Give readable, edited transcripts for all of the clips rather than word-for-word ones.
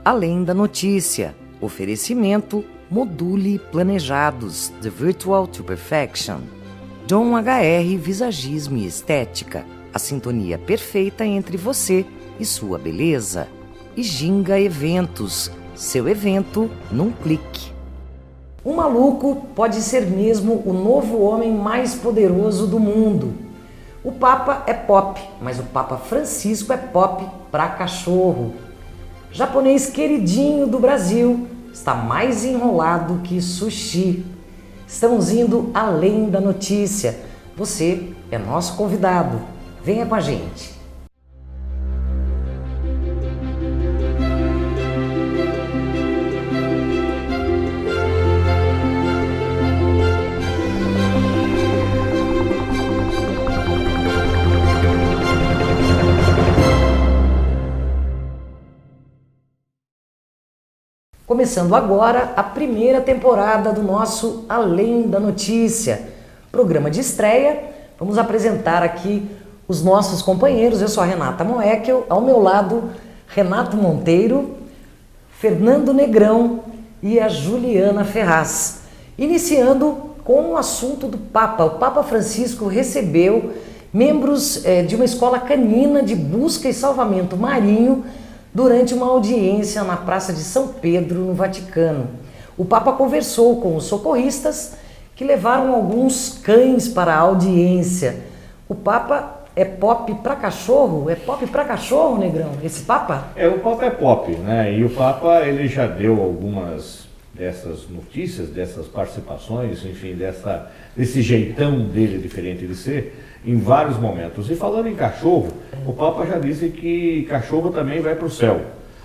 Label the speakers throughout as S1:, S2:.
S1: Além da Notícia. Oferecimento Module Planejados, The Virtual to Perfection. John HR Visagismo e Estética. A sintonia perfeita entre você e sua beleza. E Ginga Eventos. Seu evento num clique. Um maluco pode ser mesmo o novo homem mais poderoso do mundo. O Papa é pop, mas o Papa Francisco é pop pra cachorro. Japonês queridinho do Brasil está mais enrolado que sushi. Estamos indo além da notícia. Você é nosso convidado. Venha com a gente. Começando agora a primeira temporada do nosso Além da Notícia, programa de estreia. Vamos apresentar aqui os nossos companheiros. Eu sou a Renata Moeckel, ao meu lado Renato Monteiro, Fernando Negrão e a Juliana Ferraz. Iniciando com o assunto do Papa. O Papa Francisco recebeu membros de uma escola canina de busca e salvamento marinho durante uma audiência na Praça de São Pedro, no Vaticano. O Papa conversou com os socorristas que levaram alguns cães para a audiência. O Papa é pop para cachorro? É pop para cachorro, Negrão? Esse Papa?
S2: O Papa é pop, né? E o Papa, ele já deu algumas dessas notícias, dessas participações, enfim, desse jeitão dele diferente de ser, em vários momentos. E falando em cachorro, o Papa já disse que cachorro também vai para o céu.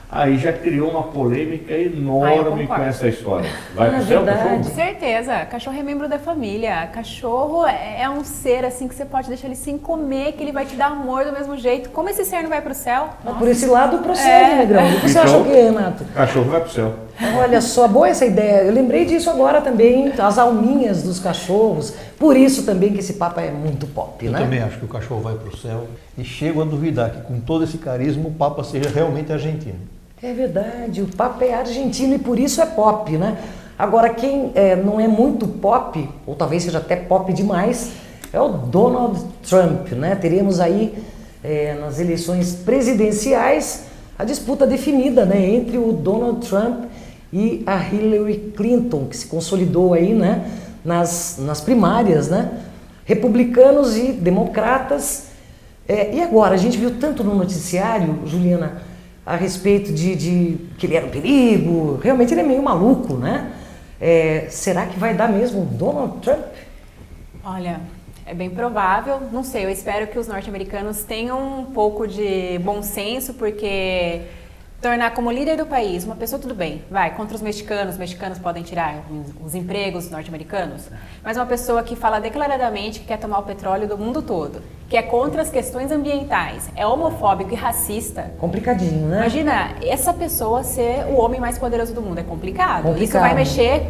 S2: Aí já criou uma polêmica enorme com essa história. Vai para o céu, cachorro?
S3: Com certeza. Cachorro é membro da família. Cachorro é um ser assim que você pode deixar ele sem comer, que ele vai te dar amor do mesmo jeito. Como esse ser não vai para o céu?
S1: Por esse lado, procede, Negrão. O que você acha, Renato?
S2: Cachorro vai para o céu.
S1: Olha só, boa essa ideia. Eu lembrei disso agora também, as alminhas dos cachorros. Por isso também que esse Papa é muito pop, né?
S4: Eu também acho que o cachorro vai para o céu e chego a duvidar que com todo esse carisma o Papa seja realmente argentino.
S1: É verdade, o Papa é argentino e por isso é pop, né? Agora, quem não é muito pop, ou talvez seja até pop demais, é o Donald Trump, né? Teremos aí, nas eleições presidenciais, a disputa definida, né, entre o Donald Trump e a Hillary Clinton, que se consolidou aí, né, nas primárias, né? Republicanos e democratas. E agora, a gente viu tanto no noticiário, Juliana, a respeito de que ele era um perigo. Realmente ele é meio maluco, né? Será que vai dar mesmo Donald Trump?
S3: Olha, é bem provável. Não sei, eu espero que os norte-americanos tenham um pouco de bom senso, porque tornar como líder do país uma pessoa, tudo bem, vai, contra os mexicanos podem tirar os empregos norte-americanos, mas uma pessoa que fala declaradamente que quer tomar o petróleo do mundo todo, que é contra as questões ambientais, é homofóbico e racista.
S1: Complicadinho, né?
S3: Imagina, essa pessoa ser o homem mais poderoso do mundo, é complicado. Isso vai
S1: né?
S3: mexer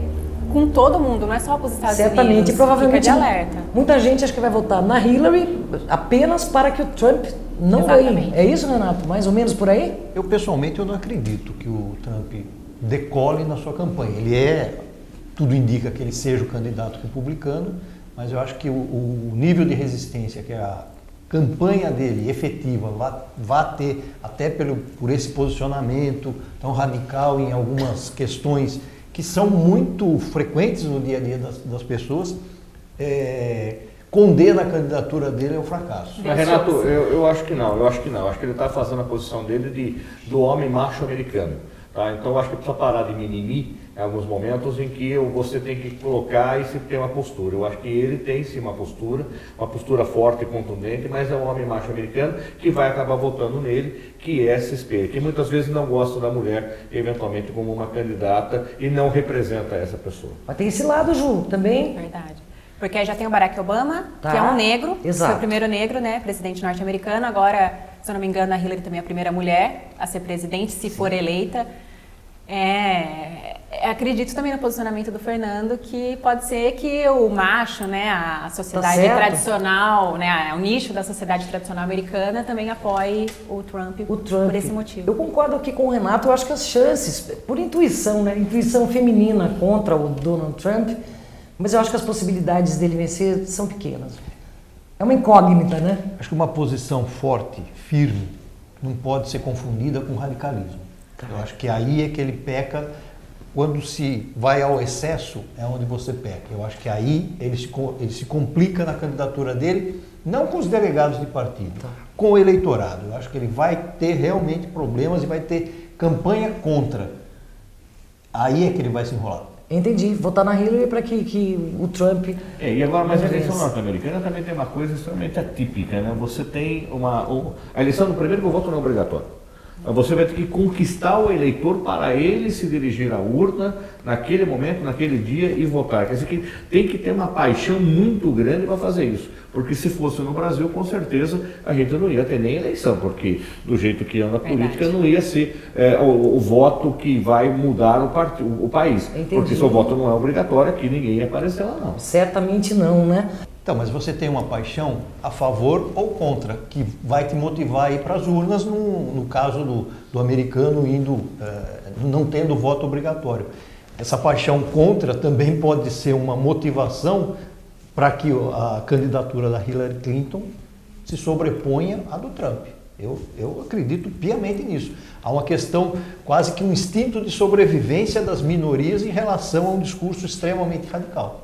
S3: com todo mundo, não é só com os Estados Unidos.
S1: Certamente, provavelmente.
S3: Fica de alerta.
S1: Muita gente acha que vai votar na Hillary apenas para que o Trump não ganhe. É isso, Renato? Mais ou menos por aí?
S4: Eu, pessoalmente, eu não acredito que o Trump decole na sua campanha. Tudo indica que ele seja o candidato republicano, mas eu acho que o nível de resistência que a campanha dele efetiva vai ter, até por esse posicionamento tão radical em algumas questões que são muito frequentes no dia a dia das pessoas, condena a candidatura dele ao fracasso.
S2: Mas, Renato, eu acho que não, eu acho que ele está fazendo a posição dele do homem macho americano. Tá? Então eu acho que precisa parar de mimimi em alguns momentos em que você tem que colocar e se ter uma postura. Eu acho que ele tem sim uma postura forte e contundente, mas é um homem macho americano que vai acabar votando nele, que é CSP, que muitas vezes não gosta da mulher, eventualmente como uma candidata, e não representa essa pessoa.
S1: Mas tem esse lado, Ju, também.
S3: Verdade. Porque já tem o Barack Obama, que é um negro,
S1: exato.
S3: Foi o primeiro negro, né, presidente norte-americano. Agora, se eu não me engano, a Hillary também é a primeira mulher a ser presidente, se for eleita. Acredito também no posicionamento do Fernando, que pode ser que o macho, né, a sociedade
S1: certo.
S3: tradicional, né, o nicho da sociedade tradicional americana também apoie o Trump por esse motivo.
S1: Eu concordo aqui com o Renato, eu acho que as chances, por intuição, né, intuição feminina contra o Donald Trump, mas eu acho que as possibilidades dele vencer são pequenas. É uma incógnita, né?
S4: Acho que uma posição forte, firme, não pode ser confundida com radicalismo. Eu acho que aí é que ele peca. Quando se vai ao excesso, é onde você peca. Eu acho que aí ele se complica na candidatura dele, não com os delegados de partido, com o eleitorado. Eu acho que ele vai ter realmente problemas e vai ter campanha contra. Aí é que ele vai se enrolar.
S1: Entendi. Votar na Hillary para que o Trump...
S2: E agora, mas a eleição norte-americana também tem uma coisa extremamente atípica, né? Você tem a eleição, primeiro que o voto não é obrigatório. Você vai ter que conquistar o eleitor para ele se dirigir à urna naquele momento, naquele dia e votar. Quer dizer que tem que ter uma paixão muito grande para fazer isso. Porque se fosse no Brasil, com certeza a gente não ia ter nem eleição, porque do jeito que anda a política não ia ser o voto que vai mudar o país.
S1: Entendi.
S2: Porque se o voto não é obrigatório, aqui ninguém ia aparecer lá não.
S1: Certamente não, né?
S4: Então, mas você tem uma paixão a favor ou contra, que vai te motivar a ir para as urnas no caso do americano indo, não tendo voto obrigatório. Essa paixão contra também pode ser uma motivação para que a candidatura da Hillary Clinton se sobreponha à do Trump. Eu acredito piamente nisso. Há uma questão, quase que um instinto de sobrevivência das minorias em relação a um discurso extremamente radical.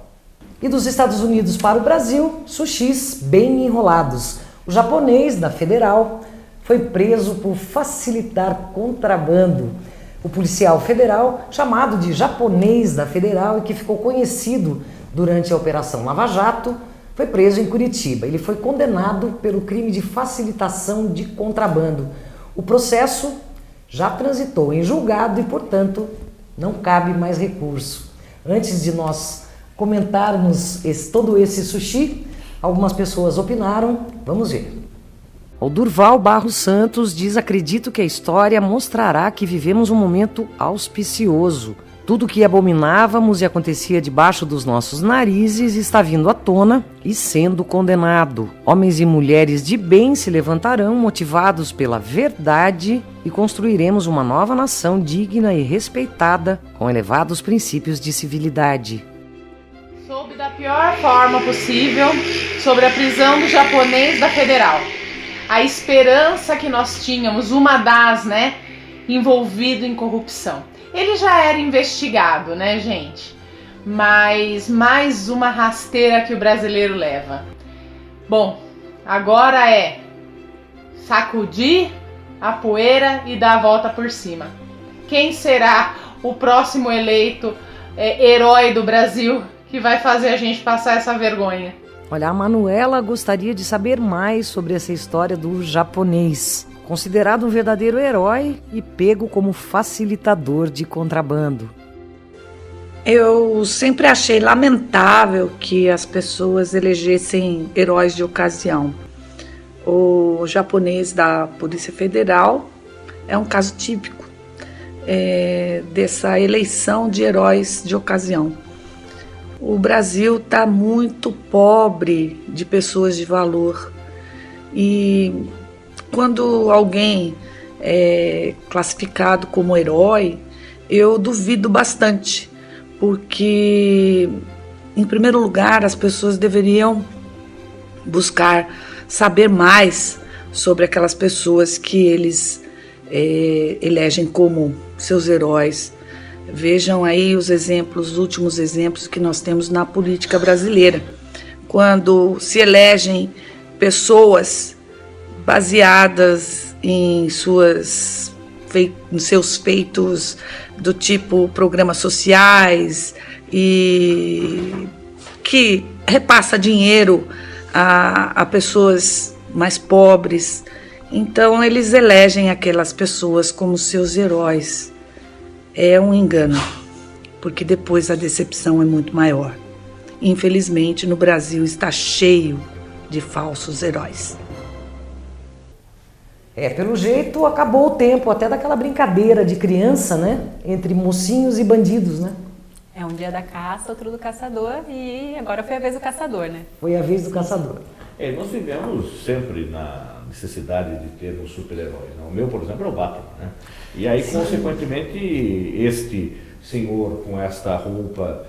S1: E dos Estados Unidos para o Brasil, sushis bem enrolados. O japonês da Federal foi preso por facilitar contrabando. O policial federal, chamado de japonês da Federal e que ficou conhecido durante a Operação Lava Jato, foi preso em Curitiba. Ele foi condenado pelo crime de facilitação de contrabando. O processo já transitou em julgado e, portanto, não cabe mais recurso. Antes de nós comentarmos todo esse sushi, algumas pessoas opinaram, vamos ver. O Durval Barros Santos diz: acredito que a história mostrará que vivemos um momento auspicioso. Tudo que abominávamos e acontecia debaixo dos nossos narizes está vindo à tona e sendo condenado. Homens e mulheres de bem se levantarão motivados pela verdade e construiremos uma nova nação digna e respeitada com elevados princípios de civilidade.
S5: Soube da pior forma possível sobre a prisão do japonês da Federal. A esperança que nós tínhamos, uma das, envolvido em corrupção. Ele já era investigado, gente? Mas mais uma rasteira que o brasileiro leva. Bom, agora é sacudir a poeira e dar a volta por cima. Quem será o próximo eleito herói do Brasil que vai fazer a gente passar essa vergonha?
S1: Olha, a Manuela gostaria de saber mais sobre essa história do japonês, considerado um verdadeiro herói e pego como facilitador de contrabando.
S6: Eu sempre achei lamentável que as pessoas elegessem heróis de ocasião. O japonês da Polícia Federal é um caso típico dessa eleição de heróis de ocasião. O Brasil está muito pobre de pessoas de valor e quando alguém é classificado como herói, eu duvido bastante, porque, em primeiro lugar, as pessoas deveriam buscar saber mais sobre aquelas pessoas que eles elegem como seus heróis. Vejam aí os últimos exemplos que nós temos na política brasileira, quando se elegem pessoas baseadas em seus feitos do tipo programas sociais e que repassa dinheiro a pessoas mais pobres. Então eles elegem aquelas pessoas como seus heróis. É um engano, porque depois a decepção é muito maior. Infelizmente, no Brasil está cheio de falsos heróis.
S1: Pelo jeito acabou o tempo até daquela brincadeira de criança, né? Entre mocinhos e bandidos, né?
S3: É um dia da caça, outro do caçador, e agora foi a vez do caçador, né?
S1: Foi a vez do caçador.
S2: Nós vivemos sempre na necessidade de termos super-heróis. O meu, por exemplo, é o Batman, né? E aí, consequentemente, este senhor com esta roupa,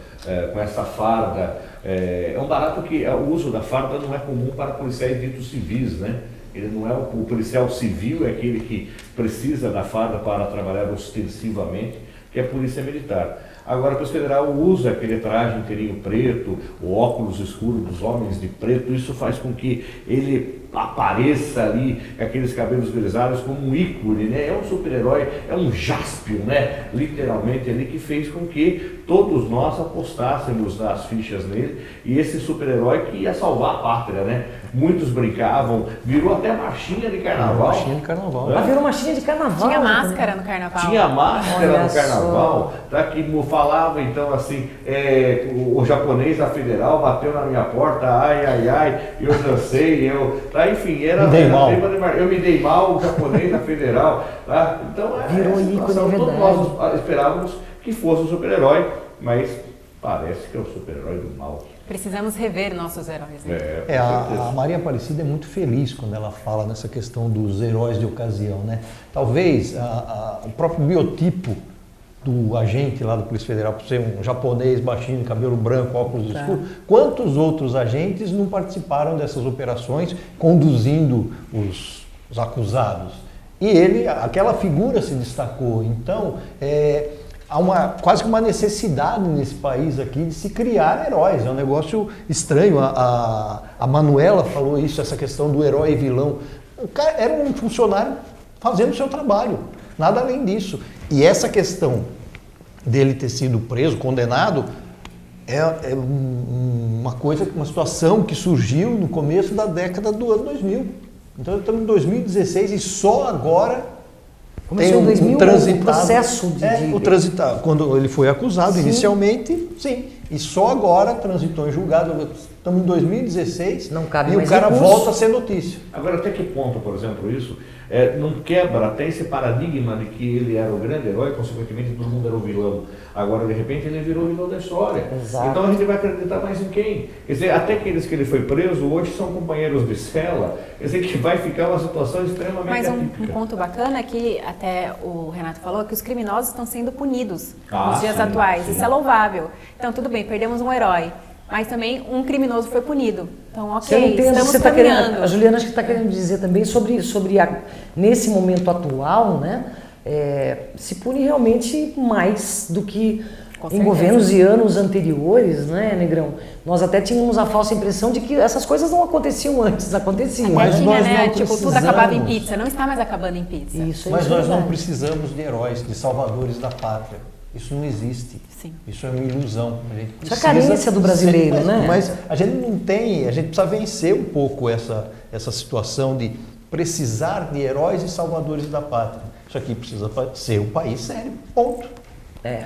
S2: com essa farda, é um barato que o uso da farda não é comum para policiais ditos civis, né? Ele não é o policial civil, é aquele que precisa da farda para trabalhar ostensivamente, que é a polícia militar. Agora, a Polícia Federal usa aquele traje inteirinho preto, o óculos escuro dos homens de preto, isso faz com que ele apareça ali, aqueles cabelos grisalhos, como um ícone, né? É um super-herói, é um Jaspion, né? Literalmente ali, que fez com que todos nós apostássemos as fichas nele, e esse super-herói que ia salvar a pátria, né? Muitos brincavam, virou até marchinha de carnaval.
S4: Marchinha de carnaval.
S1: Virou marchinha de carnaval.
S3: Tinha máscara no carnaval.
S2: Tinha máscara
S1: Olha
S2: no carnaval, tá? Que falava então assim, o japonês da Federal bateu na minha porta, ai, ai, ai, eu dancei, enfim, era eu me dei mal, o japonês da Federal, tá? Então
S1: virou ícone,
S2: todos nós esperávamos que fosse um super-herói, mas parece que é o super-herói do mal.
S3: Precisamos rever nossos heróis, né?
S4: A Maria Aparecida é muito feliz quando ela fala nessa questão dos heróis de ocasião, né? Talvez o próprio biotipo do agente lá da Polícia Federal, por ser um japonês baixinho, de cabelo branco, óculos escuros, quantos outros agentes não participaram dessas operações conduzindo os acusados? E aquela figura se destacou. Então, há quase que uma necessidade nesse país aqui de se criar heróis. É um negócio estranho. A Manuela falou isso, essa questão do herói e vilão. O cara era um funcionário fazendo o seu trabalho, nada além disso. E essa questão dele ter sido preso, condenado, é uma situação que surgiu no começo da década do ano 2000. Então estamos em 2016 e só agora
S1: começou em 2000 o processo de...
S4: O transitado, quando ele foi acusado inicialmente, sim. E só agora transitou em julgado. Estamos em 2016
S1: não cabe
S4: e
S1: mais
S4: o cara
S1: recurso.
S4: volta a ser notícia.
S2: Agora, até que ponto, por exemplo, isso não quebra até esse paradigma de que ele era o grande herói, consequentemente todo mundo era o vilão. Agora, de repente, ele virou o vilão da história.
S1: Exato.
S2: Então a gente vai acreditar mais em quem? Quer dizer, até aqueles que ele foi preso hoje são companheiros de cela, quer dizer que vai ficar uma situação extremamente
S3: Mas um
S2: atípica.
S3: ponto bacana é que até o Renato falou que os criminosos estão sendo punidos nos dias
S2: sim,
S3: atuais.
S2: sim.
S3: Isso é louvável. Então, tudo bem, perdemos um herói, mas também um criminoso foi punido. Então, ok, estamos
S1: você tá
S3: caminhando.
S1: A Juliana acho que está querendo dizer também sobre nesse momento atual, né? Se pune realmente mais do que em governos e anos anteriores, né, Negrão? Nós até tínhamos a falsa impressão de que essas coisas não aconteciam antes, aconteciam.
S3: Mas
S1: né?
S3: nós
S4: não
S3: tipo, tudo
S4: precisamos.
S3: acabava em pizza. Não está mais acabando em pizza.
S1: Isso,
S4: Mas nós não
S1: verdade.
S4: precisamos de heróis, de salvadores da pátria. Isso não existe.
S3: Sim.
S4: Isso é uma ilusão. A gente
S1: Isso é a carência do brasileiro, né?
S4: Mas a gente não tem, a gente precisa vencer um pouco essa situação de precisar de heróis e salvadores da pátria. Isso aqui precisa ser um país sério, ponto.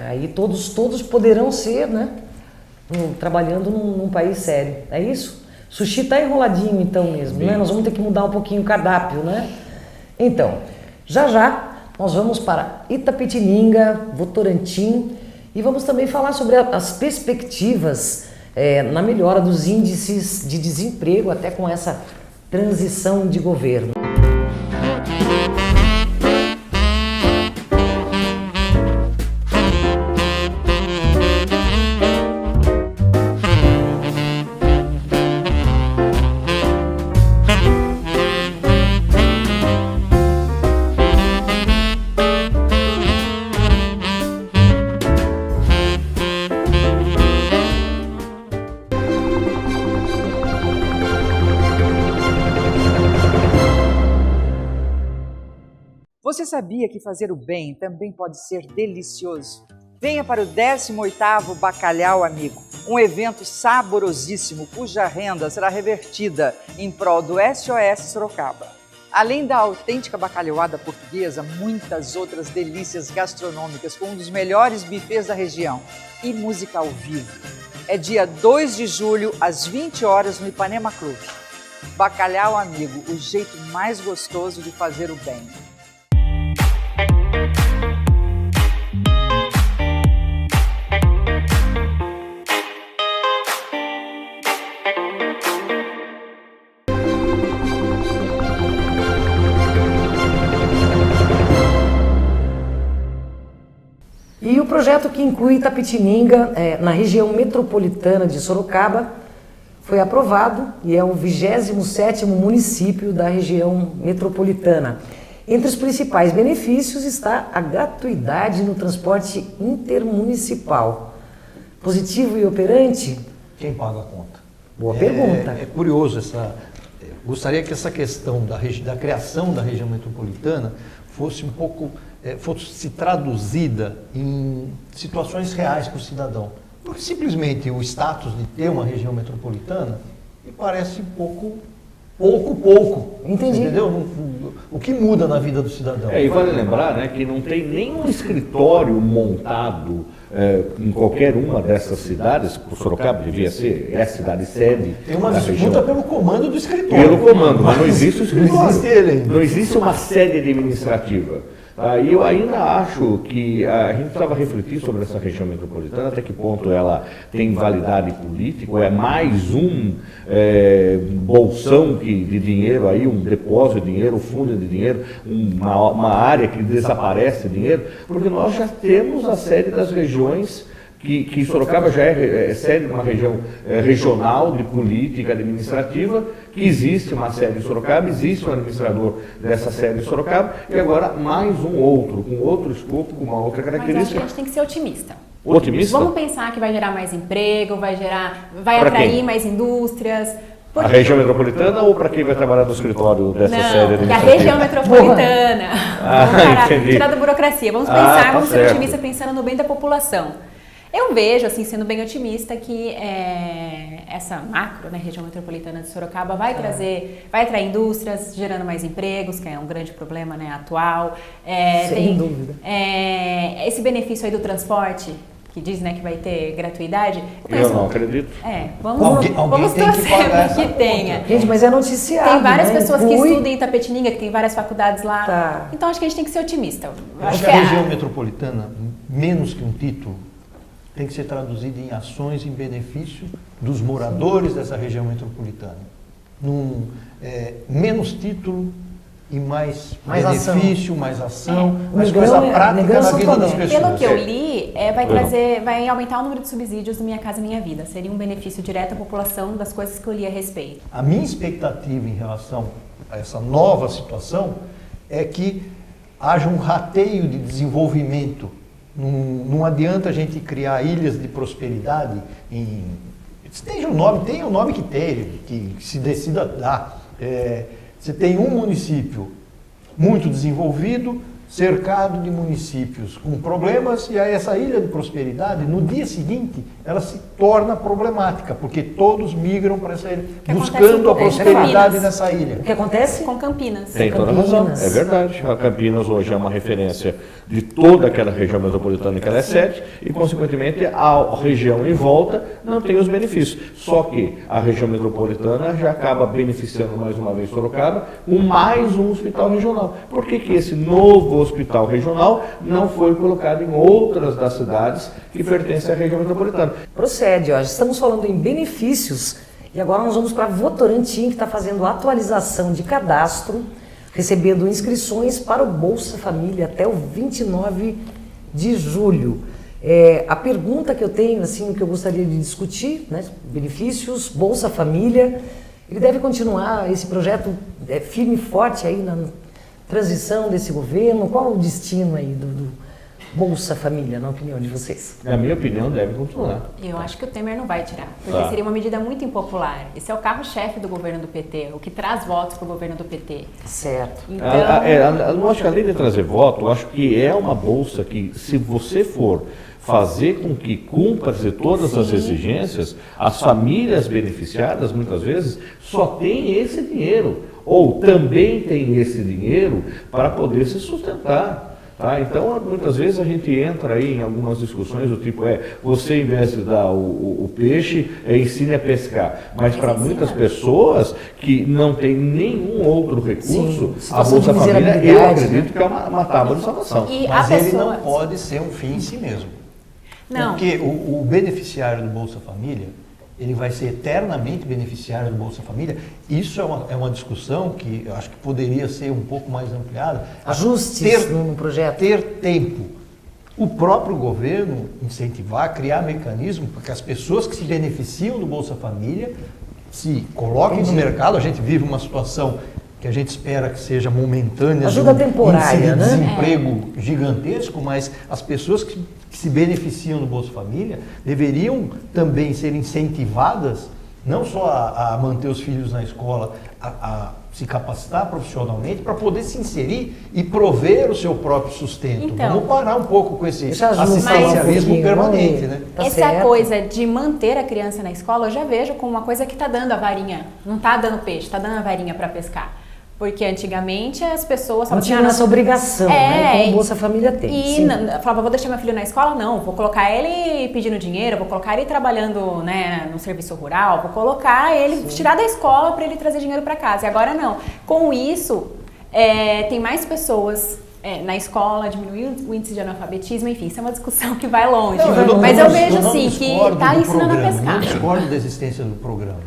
S1: Aí todos poderão ser, né? Trabalhando num país sério. É isso? Sushi tá enroladinho então mesmo, né? Nós vamos ter que mudar um pouquinho o cardápio, né? Então, já nós vamos para Itapetininga, Votorantim, e vamos também falar sobre as perspectivas na melhora dos índices de desemprego, até com essa transição de governo.
S7: Você sabia que fazer o bem também pode ser delicioso? Venha para o 18º Bacalhau Amigo, um evento saborosíssimo cuja renda será revertida em prol do SOS Sorocaba. Além da autêntica bacalhauada portuguesa, muitas outras delícias gastronômicas com um dos melhores bufês da região e música ao vivo. É dia 2 de julho, às 20 horas, no Ipanema Clube. Bacalhau Amigo, o jeito mais gostoso de fazer o bem.
S1: E o projeto que inclui Itapetininga, na região metropolitana de Sorocaba, foi aprovado e é o 27º município da região metropolitana. Entre os principais benefícios está a gratuidade no transporte intermunicipal. Positivo e operante?
S4: Quem paga a conta?
S1: Boa pergunta.
S4: É curioso gostaria que essa questão da criação da região metropolitana fosse um pouco fosse traduzida em situações reais para o cidadão. Porque simplesmente o status de ter uma região metropolitana me parece pouco.
S1: Entendi.
S4: Entendeu? O que muda na vida do cidadão?
S2: E vale lembrar, né, que não tem nenhum escritório montado em qualquer uma dessas cidades. O Sorocaba devia ser a cidade sede.
S4: Tem uma
S2: da
S4: disputa
S2: região.
S4: pelo comando do escritório.
S2: Pelo comando, mas não existe o escritório.
S4: Não existe ele ainda.
S2: Não existe uma sede administrativa. E eu ainda acho que a gente precisava refletir sobre essa região metropolitana, até que ponto ela tem validade política, ou é mais um bolsão de dinheiro, aí, um depósito de dinheiro, um fundo de dinheiro, uma área que desaparece dinheiro, porque nós já temos a sede das regiões, que Sorocaba já é sede de uma região regional de política administrativa, que existe uma sede em Sorocaba, existe um administrador dessa sede em Sorocaba, e agora mais um outro, com outro escopo, com uma outra
S3: Mas eu acho que
S2: característica.
S3: a gente tem que ser otimista.
S2: Otimista?
S3: Vamos pensar que vai gerar mais emprego, vai
S2: Pra
S3: atrair
S2: quem?
S3: mais indústrias.
S2: A região metropolitana ou para quem vai trabalhar no escritório dessa sede
S3: Não, que a
S2: administrativa?
S3: região metropolitana. Vamos
S2: entendi.
S3: tirar da burocracia. Vamos
S2: Tá
S3: pensar, vamos ser
S2: certo.
S3: otimistas pensando no bem da população. Eu vejo, assim, sendo bem otimista, que essa macro, né, região metropolitana de Sorocaba vai atrair indústrias, gerando mais empregos, que é um grande problema, né, atual.
S1: Sem dúvida.
S3: Esse benefício aí do transporte, que diz, né, que vai ter gratuidade.
S2: Eu não acredito.
S3: Vamos
S4: Alguém tem que
S3: torcer
S4: pagar
S3: para
S4: essa
S3: que tenha.
S1: Gente, mas é noticiado.
S3: Tem várias
S1: né?
S3: pessoas que
S1: Inclui-
S3: estudam em Itapetininga, que tem várias faculdades lá.
S1: Tá.
S3: Então acho que a gente tem que ser otimista.
S4: Eu acho que a região metropolitana, menos que um título, tem que ser traduzida em ações em benefício dos moradores dessa região metropolitana. Menos título e mais benefício, mais ação, mais coisa prática na vida das pessoas.
S3: Pelo que eu li, vai aumentar o número de subsídios do Minha Casa Minha Vida. Seria um benefício direto à população das coisas que eu li a respeito.
S4: A minha expectativa em relação a essa nova situação é que haja um rateio de desenvolvimento. Não adianta a gente criar ilhas de prosperidade tenha o nome que tem, que se decida dar. Você tem um município muito desenvolvido, cercado de municípios com problemas, e aí essa ilha de prosperidade, no dia seguinte, ela se torna problemática, porque todos migram para essa ilha, buscando a prosperidade nessa ilha.
S1: O que acontece?
S3: Com Campinas.
S2: Tem toda a razão, é verdade. A Campinas hoje é uma referência de toda aquela região metropolitana que ela é sede e, consequentemente, a região em volta não tem os benefícios. Só que a região metropolitana já acaba beneficiando mais uma vez Sorocaba com mais um hospital regional. Por que esse novo hospital regional não foi colocado em outras das cidades que pertencem à região metropolitana?
S1: Procede, ó. Estamos falando em benefícios e agora nós vamos para Votorantim, que está fazendo atualização de cadastro, recebendo inscrições para o Bolsa Família até o 29 de julho. A pergunta que eu tenho, assim, que eu gostaria de discutir, né, benefícios, Bolsa Família, ele deve continuar esse projeto firme e forte aí na transição desse governo? Qual o destino aí do Bolsa Família, na opinião de vocês?
S2: Na minha opinião, deve continuar.
S3: Eu acho que o Temer não vai tirar, porque seria uma medida muito impopular. Esse é o carro-chefe do governo do PT, o que traz votos para o governo do PT.
S1: Certo.
S3: Então,
S2: Eu acho que além de trazer voto, eu acho que é uma bolsa que, se você for fazer com que cumpra-se todas as exigências, as famílias beneficiadas, muitas vezes, só têm esse dinheiro, ou também têm esse dinheiro para poder se sustentar. Tá? Então, muitas vezes a gente entra aí em algumas discussões do tipo, você em vez de dar o peixe, ensine a pescar. Mas para muitas pessoas que não tem nenhum outro recurso, a Bolsa Família, eu acredito que é uma tábua de salvação.
S4: Mas ele não pode ser um fim em si mesmo.
S3: Não.
S4: Porque o beneficiário do Bolsa Família, ele vai ser eternamente beneficiário do Bolsa Família. Isso é uma discussão que eu acho que poderia ser um pouco mais ampliada.
S1: Ajustes no projeto.
S4: Ter tempo. O próprio governo incentivar, criar mecanismos para que as pessoas que se beneficiam do Bolsa Família se coloquem no mercado. A gente vive uma situação que a gente espera que seja momentânea,
S1: ajuda temporária,
S4: de
S1: né?
S4: desemprego gigantesco, mas as pessoas que se beneficiam do Bolsa Família deveriam também ser incentivadas não só a manter os filhos na escola, a se capacitar profissionalmente para poder se inserir e prover o seu próprio sustento.
S3: Então,
S4: vamos parar um pouco com esse
S1: assistencialismo
S4: assistencialismo permanente, né?
S3: Essa coisa de manter a criança na escola, eu já vejo como uma coisa que está dando a varinha. Não está dando peixe, está dando a varinha para pescar. Porque antigamente as pessoas
S1: não tinham essa obrigação, né? Como o Bolsa Família tem.
S3: E falava, vou deixar meu filho na escola? Não, vou colocar ele pedindo dinheiro, vou colocar ele trabalhando, né, no serviço rural, vou colocar ele, tirar da escola para ele trazer dinheiro para casa. E agora não. Com isso, tem mais pessoas na escola, diminuir o índice de analfabetismo, enfim, isso é uma discussão que vai longe. Mas eu vejo sim que está ensinando a pescar.
S4: Eu não discordo da existência do programa.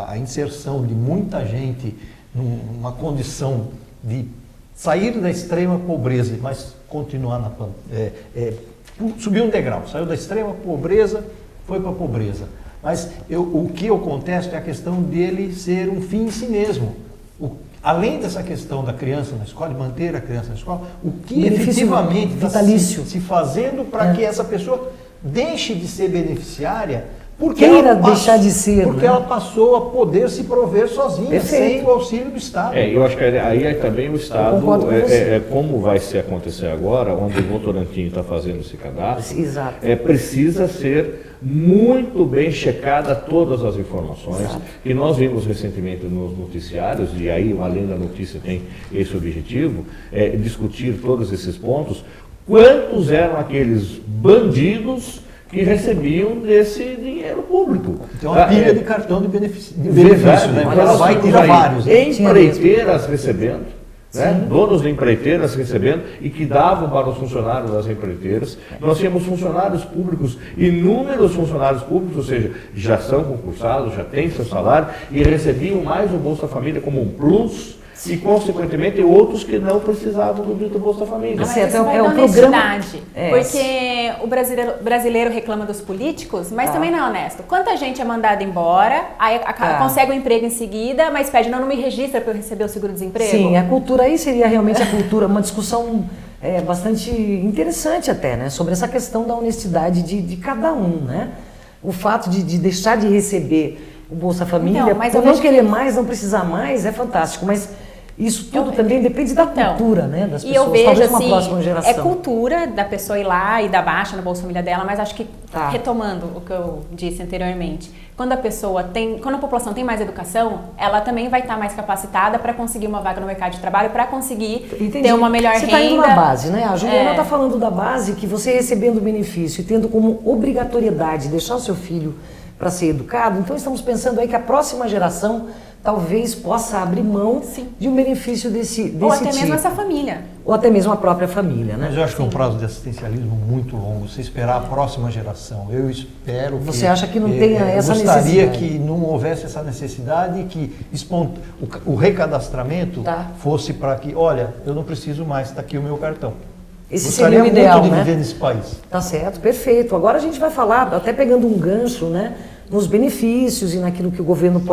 S4: A inserção de muita gente numa condição de sair da extrema pobreza, mas continuar subir um degrau, saiu da extrema pobreza, foi para a pobreza. Mas o que eu contesto é a questão dele ser um fim em si mesmo. Além dessa questão da criança na escola, de manter a criança na escola, o que efetivamente está se fazendo para que essa pessoa deixe de ser beneficiária, porque ela passou a poder se prover sozinha, sem o auxílio do Estado.
S2: Eu acho que aí também o Estado, como vai acontecer agora, onde o Votorantim está fazendo esse cadastro, precisa ser muito bem checada todas as informações. E nós vimos recentemente nos noticiários, e aí além da notícia tem esse objetivo, discutir todos esses pontos, quantos eram aqueles bandidos que recebiam desse dinheiro público.
S4: Então, uma pilha de cartão de benefício, né? Ela vai tirar vários.
S2: Empreiteiras recebendo, donos de empreiteiras recebendo e que davam para os funcionários das empreiteiras. Nós tínhamos funcionários públicos, inúmeros funcionários públicos, ou seja, já são concursados, já têm seu salário e recebiam mais o Bolsa Família como um plus, e, consequentemente, outros que não precisavam do dito Bolsa Família.
S3: Mas isso vai dar honestidade, porque o brasileiro reclama dos políticos, mas também não é honesto. Quanta gente é mandada embora, aí consegue um emprego em seguida, mas pede, não me registra para eu receber o seguro-desemprego?
S1: Sim, a cultura aí seria realmente a cultura, uma discussão bastante interessante até, né? Sobre essa questão da honestidade de cada um, né? O fato de deixar de receber o Bolsa Família, por não querer mais, não precisar mais, é fantástico, mas isso tudo também depende da cultura, né, das pessoas.
S3: E eu vejo
S1: talvez
S3: assim,
S1: uma próxima geração.
S3: É cultura da pessoa ir lá e dar baixa no Bolsa Família dela, mas acho que, retomando o que eu disse anteriormente, quando a população tem mais educação, ela também vai estar mais capacitada para conseguir uma vaga no mercado de trabalho, para conseguir ter uma melhor renda.
S1: Você está indo na base, né? A Juliana está falando da base, que você recebendo o benefício e tendo como obrigatoriedade deixar o seu filho para ser educado, então estamos pensando aí que a próxima geração talvez possa abrir mão de um benefício desse tipo.
S3: Ou até mesmo essa família.
S1: Ou até mesmo a própria família, né?
S4: Mas eu acho que é um prazo de assistencialismo muito longo. Você esperar a próxima geração. Eu espero que...
S1: Você acha que não tenha essa necessidade?
S4: Eu gostaria que não houvesse essa necessidade e que o recadastramento fosse para que, olha, eu não preciso mais, está aqui o meu cartão.
S1: Esse seria o ideal,
S4: muito de
S1: né?
S4: viver nesse país.
S1: Tá certo, perfeito. Agora a gente vai falar, até pegando um gancho, né, nos benefícios e naquilo que o governo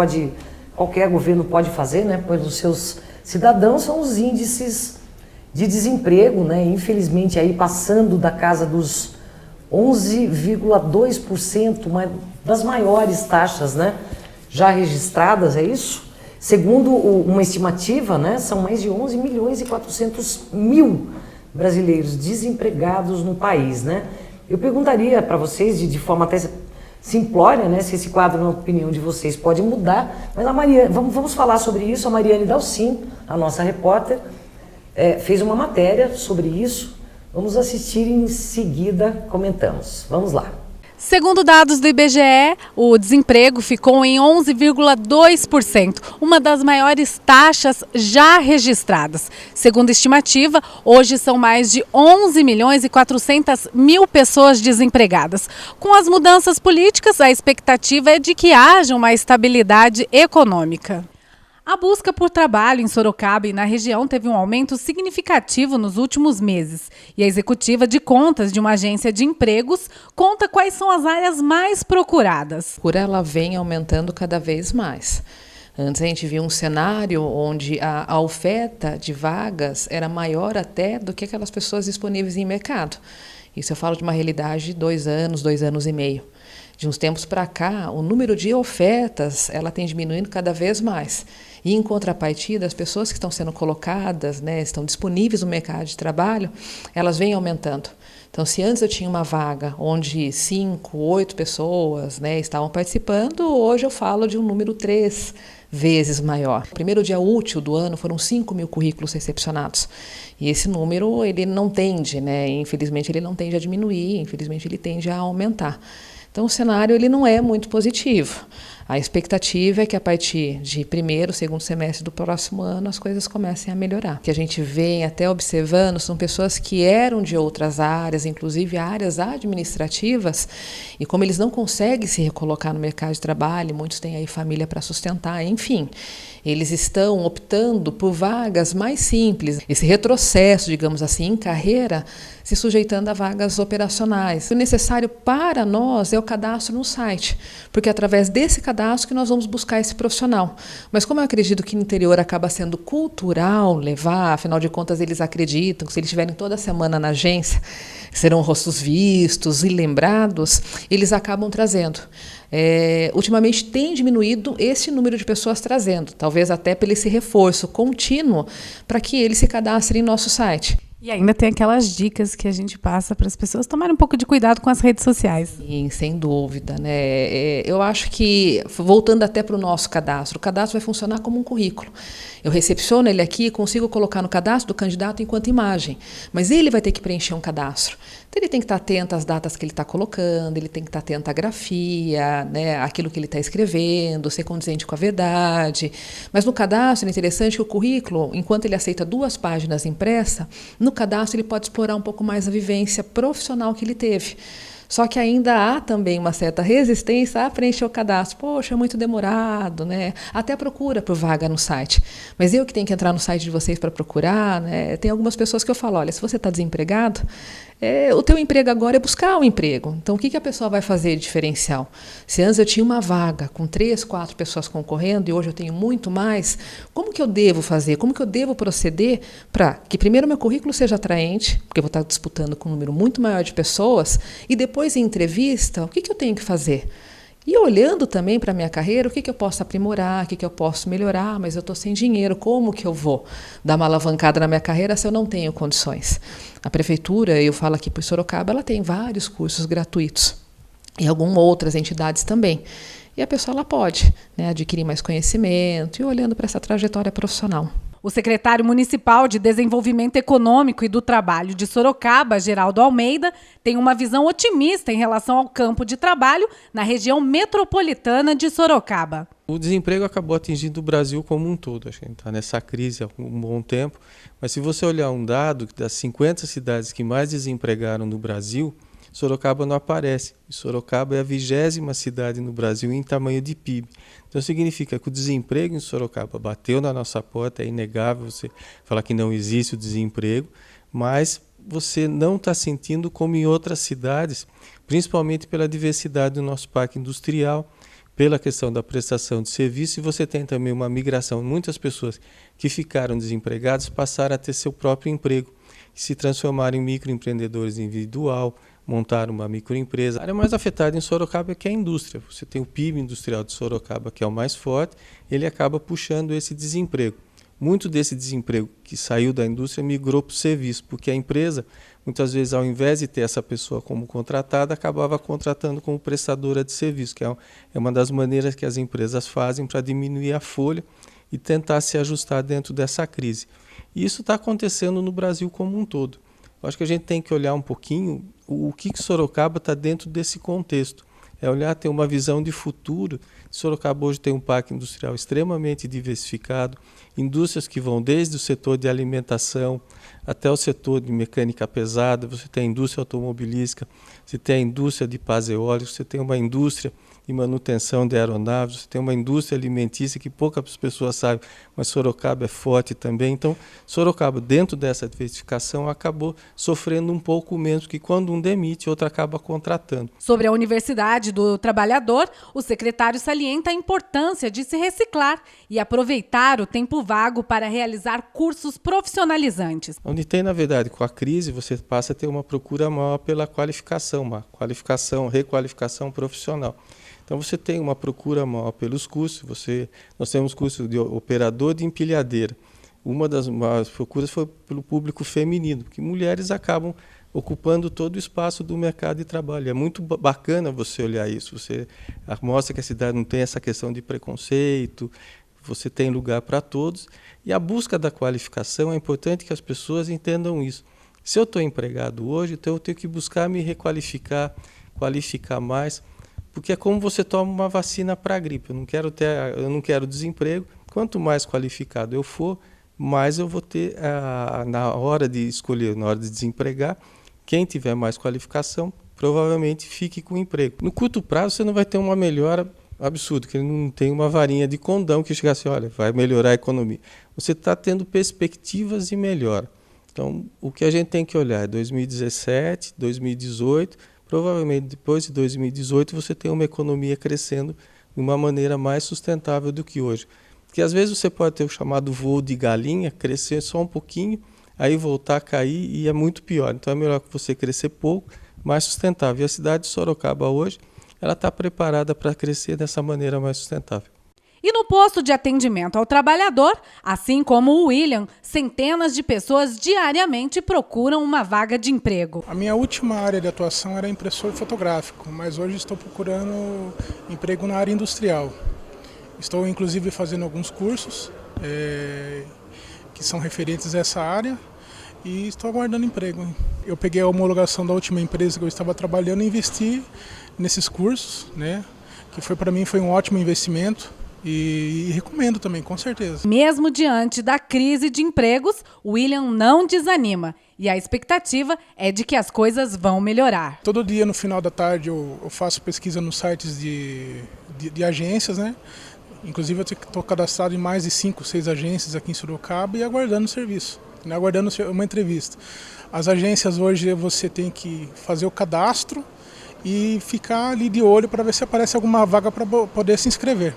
S1: qualquer governo pode fazer, né, pois os seus cidadãos são os índices de desemprego, né, infelizmente aí passando da casa dos 11,2%, uma das maiores taxas, né, já registradas, é isso? Segundo uma estimativa, né, são mais de 11 milhões e 400 mil brasileiros desempregados no país, né? Eu perguntaria para vocês, de forma até simplória, né, se esse quadro, na opinião de vocês, pode mudar, mas vamos falar sobre isso. A Mariane Dalcin, a nossa repórter, fez uma matéria sobre isso. Vamos assistir e em seguida comentamos. Vamos lá.
S8: Segundo dados do IBGE, o desemprego ficou em 11,2%, uma das maiores taxas já registradas. Segundo a estimativa, hoje são mais de 11 milhões e 400 mil pessoas desempregadas. Com as mudanças políticas, a expectativa é de que haja uma estabilidade econômica. A busca por trabalho em Sorocaba e na região teve um aumento significativo nos últimos meses. E a executiva de contas de uma agência de empregos conta quais são as áreas mais procuradas.
S9: Por ela vem aumentando cada vez mais. Antes a gente viu um cenário onde a oferta de vagas era maior até do que aquelas pessoas disponíveis em mercado. Isso eu falo de uma realidade de 2 anos e meio. De uns tempos para cá, o número de ofertas ela tem diminuindo cada vez mais. E, em contrapartida, as pessoas que estão sendo colocadas, estão disponíveis no mercado de trabalho, elas vêm aumentando. Então, se antes eu tinha uma vaga onde 5, 8 pessoas estavam participando, hoje eu falo de um número 3 vezes maior. O primeiro dia útil do ano foram 5 mil currículos recepcionados. E esse número ele não tende, infelizmente, ele não tende a diminuir, infelizmente, ele tende a aumentar. Então, o cenário ele não é muito positivo. A expectativa é que a partir de primeiro, segundo semestre do próximo ano, as coisas comecem a melhorar. O que a gente vem até observando são pessoas que eram de outras áreas, inclusive áreas administrativas, e como eles não conseguem se recolocar no mercado de trabalho, muitos têm aí família para sustentar, enfim, eles estão optando por vagas mais simples. Esse retrocesso, digamos assim, em carreira, se sujeitando a vagas operacionais. O necessário para nós é o cadastro no site, porque é através desse cadastro que nós vamos buscar esse profissional. Mas como eu acredito que no interior acaba sendo cultural levar, afinal de contas eles acreditam que se eles estiverem toda semana na agência, serão rostos vistos e lembrados, eles acabam trazendo. Ultimamente tem diminuído esse número de pessoas trazendo, talvez até pelo esse reforço contínuo para que eles se cadastrem em nosso site.
S8: E ainda tem aquelas dicas que a gente passa para as pessoas tomarem um pouco de cuidado com as redes sociais.
S9: Sim, sem dúvida, eu acho que, voltando até para o nosso cadastro, o cadastro vai funcionar como um currículo. Eu recepciono ele aqui e consigo colocar no cadastro do candidato enquanto imagem, mas ele vai ter que preencher um cadastro. Então ele tem que estar atento às datas que ele está colocando, ele tem que estar atento à grafia, aquilo que ele está escrevendo, ser condizente com a verdade. Mas no cadastro é interessante que o currículo, enquanto ele aceita 2 páginas impressas, no cadastro ele pode explorar um pouco mais a vivência profissional que ele teve. Só que ainda há também uma certa resistência a preencher o cadastro. Poxa, é muito demorado, Até procura por vaga no site. Mas eu que tenho que entrar no site de vocês para procurar, Tem algumas pessoas que eu falo, olha, se você está desempregado, o teu emprego agora é buscar um emprego. Então, o que a pessoa vai fazer de diferencial? Se antes eu tinha uma vaga com 3, 4 pessoas concorrendo e hoje eu tenho muito mais, como que eu devo fazer? Como que eu devo proceder para que primeiro meu currículo seja atraente, porque eu vou estar disputando com um número muito maior de pessoas, e depois em entrevista, o que eu tenho que fazer? E olhando também para a minha carreira, o que eu posso aprimorar, o que eu posso melhorar, mas eu estou sem dinheiro, como que eu vou dar uma alavancada na minha carreira se eu não tenho condições? A prefeitura, eu falo aqui por Sorocaba, ela tem vários cursos gratuitos e algumas outras entidades também. E a pessoa ela pode adquirir mais conhecimento e olhando para essa trajetória profissional.
S8: O secretário municipal de Desenvolvimento Econômico e do Trabalho de Sorocaba, Geraldo Almeida, tem uma visão otimista em relação ao campo de trabalho na região metropolitana de Sorocaba.
S10: O desemprego acabou atingindo o Brasil como um todo. Acho que a gente está nessa crise há um bom tempo. Mas se você olhar um dado das 50 cidades que mais desempregaram no Brasil, Sorocaba não aparece. Sorocaba é a 20ª cidade no Brasil em tamanho de PIB. Então significa que o desemprego em Sorocaba bateu na nossa porta, é inegável você falar que não existe o desemprego, mas você não está sentindo como em outras cidades, principalmente pela diversidade do nosso parque industrial, pela questão da prestação de serviço, e você tem também uma migração. Muitas pessoas que ficaram desempregadas passaram a ter seu próprio emprego, se transformaram em microempreendedores individual, montaram uma microempresa. A área mais afetada em Sorocaba é que é a indústria. Você tem o PIB industrial de Sorocaba, que é o mais forte, ele acaba puxando esse desemprego. Muito desse desemprego que saiu da indústria migrou para o serviço, porque a empresa, muitas vezes, ao invés de ter essa pessoa como contratada, acabava contratando como prestadora de serviço, que é uma das maneiras que as empresas fazem para diminuir a folha e tentar se ajustar dentro dessa crise. E isso está acontecendo no Brasil como um todo. Eu acho que a gente tem que olhar um pouquinho o que Sorocaba está dentro desse contexto. É olhar, ter uma visão de futuro. Sorocaba hoje tem um parque industrial extremamente diversificado, indústrias que vão desde o setor de alimentação até o setor de mecânica pesada, você tem a indústria automobilística, você tem a indústria de pás eólicos, você tem uma indústria de manutenção de aeronaves, você tem uma indústria alimentícia que poucas pessoas sabem, mas Sorocaba é forte também. Então, Sorocaba, dentro dessa diversificação, acabou sofrendo um pouco menos, que quando um demite, outro acaba contratando.
S8: Sobre a Universidade do Trabalhador, o secretário salienta a importância de se reciclar e aproveitar o tempo vago para realizar cursos profissionalizantes.
S10: Onde tem, na verdade, com a crise, você passa a ter uma procura maior pela qualificação, requalificação profissional. Então você tem uma procura maior pelos cursos, nós temos curso de operador de empilhadeira. Uma das maiores procuras foi pelo público feminino, porque mulheres acabam ocupando todo o espaço do mercado de trabalho. É muito bacana você olhar isso, você mostra que a cidade não tem essa questão de preconceito, você tem lugar para todos. E a busca da qualificação, é importante que as pessoas entendam isso. Se eu estou empregado hoje, então eu tenho que buscar me requalificar, qualificar mais, porque é como você toma uma vacina para a gripe. Eu não quero desemprego. Quanto mais qualificado eu for, mais eu vou ter, na hora de escolher, na hora de desempregar, quem tiver mais qualificação, provavelmente fique com emprego. No curto prazo, você não vai ter uma melhora absurda, que não tem uma varinha de condão que chega assim, olha, vai melhorar a economia. Você está tendo perspectivas de melhora. Então, o que a gente tem que olhar é 2017, 2018, provavelmente depois de 2018 você tem uma economia crescendo de uma maneira mais sustentável do que hoje. Porque às vezes você pode ter o chamado voo de galinha, crescer só um pouquinho, aí voltar a cair e é muito pior. Então é melhor que você crescer pouco, mais sustentável. E a cidade de Sorocaba hoje, ela está preparada para crescer dessa maneira mais sustentável.
S8: E no posto de atendimento ao trabalhador, assim como o William, centenas de pessoas diariamente procuram uma vaga de emprego.
S11: A minha última área de atuação era impressor fotográfico, mas hoje estou procurando emprego na área industrial. Estou inclusive fazendo alguns cursos que são referentes a essa área e estou aguardando emprego. Eu peguei a homologação da última empresa que eu estava trabalhando e investi nesses cursos, né? Que para mim foi um ótimo investimento. E recomendo também, com certeza.
S8: Mesmo diante da crise de empregos, William não desanima. E a expectativa é de que as coisas vão melhorar.
S11: Todo dia, no final da tarde, eu faço pesquisa nos sites de agências, né? Inclusive, eu estou cadastrado em mais de 5, 6 agências aqui em Sorocaba e aguardando o serviço, né? Aguardando uma entrevista. As agências hoje, você tem que fazer o cadastro e ficar ali de olho para ver se aparece alguma vaga para poder se inscrever.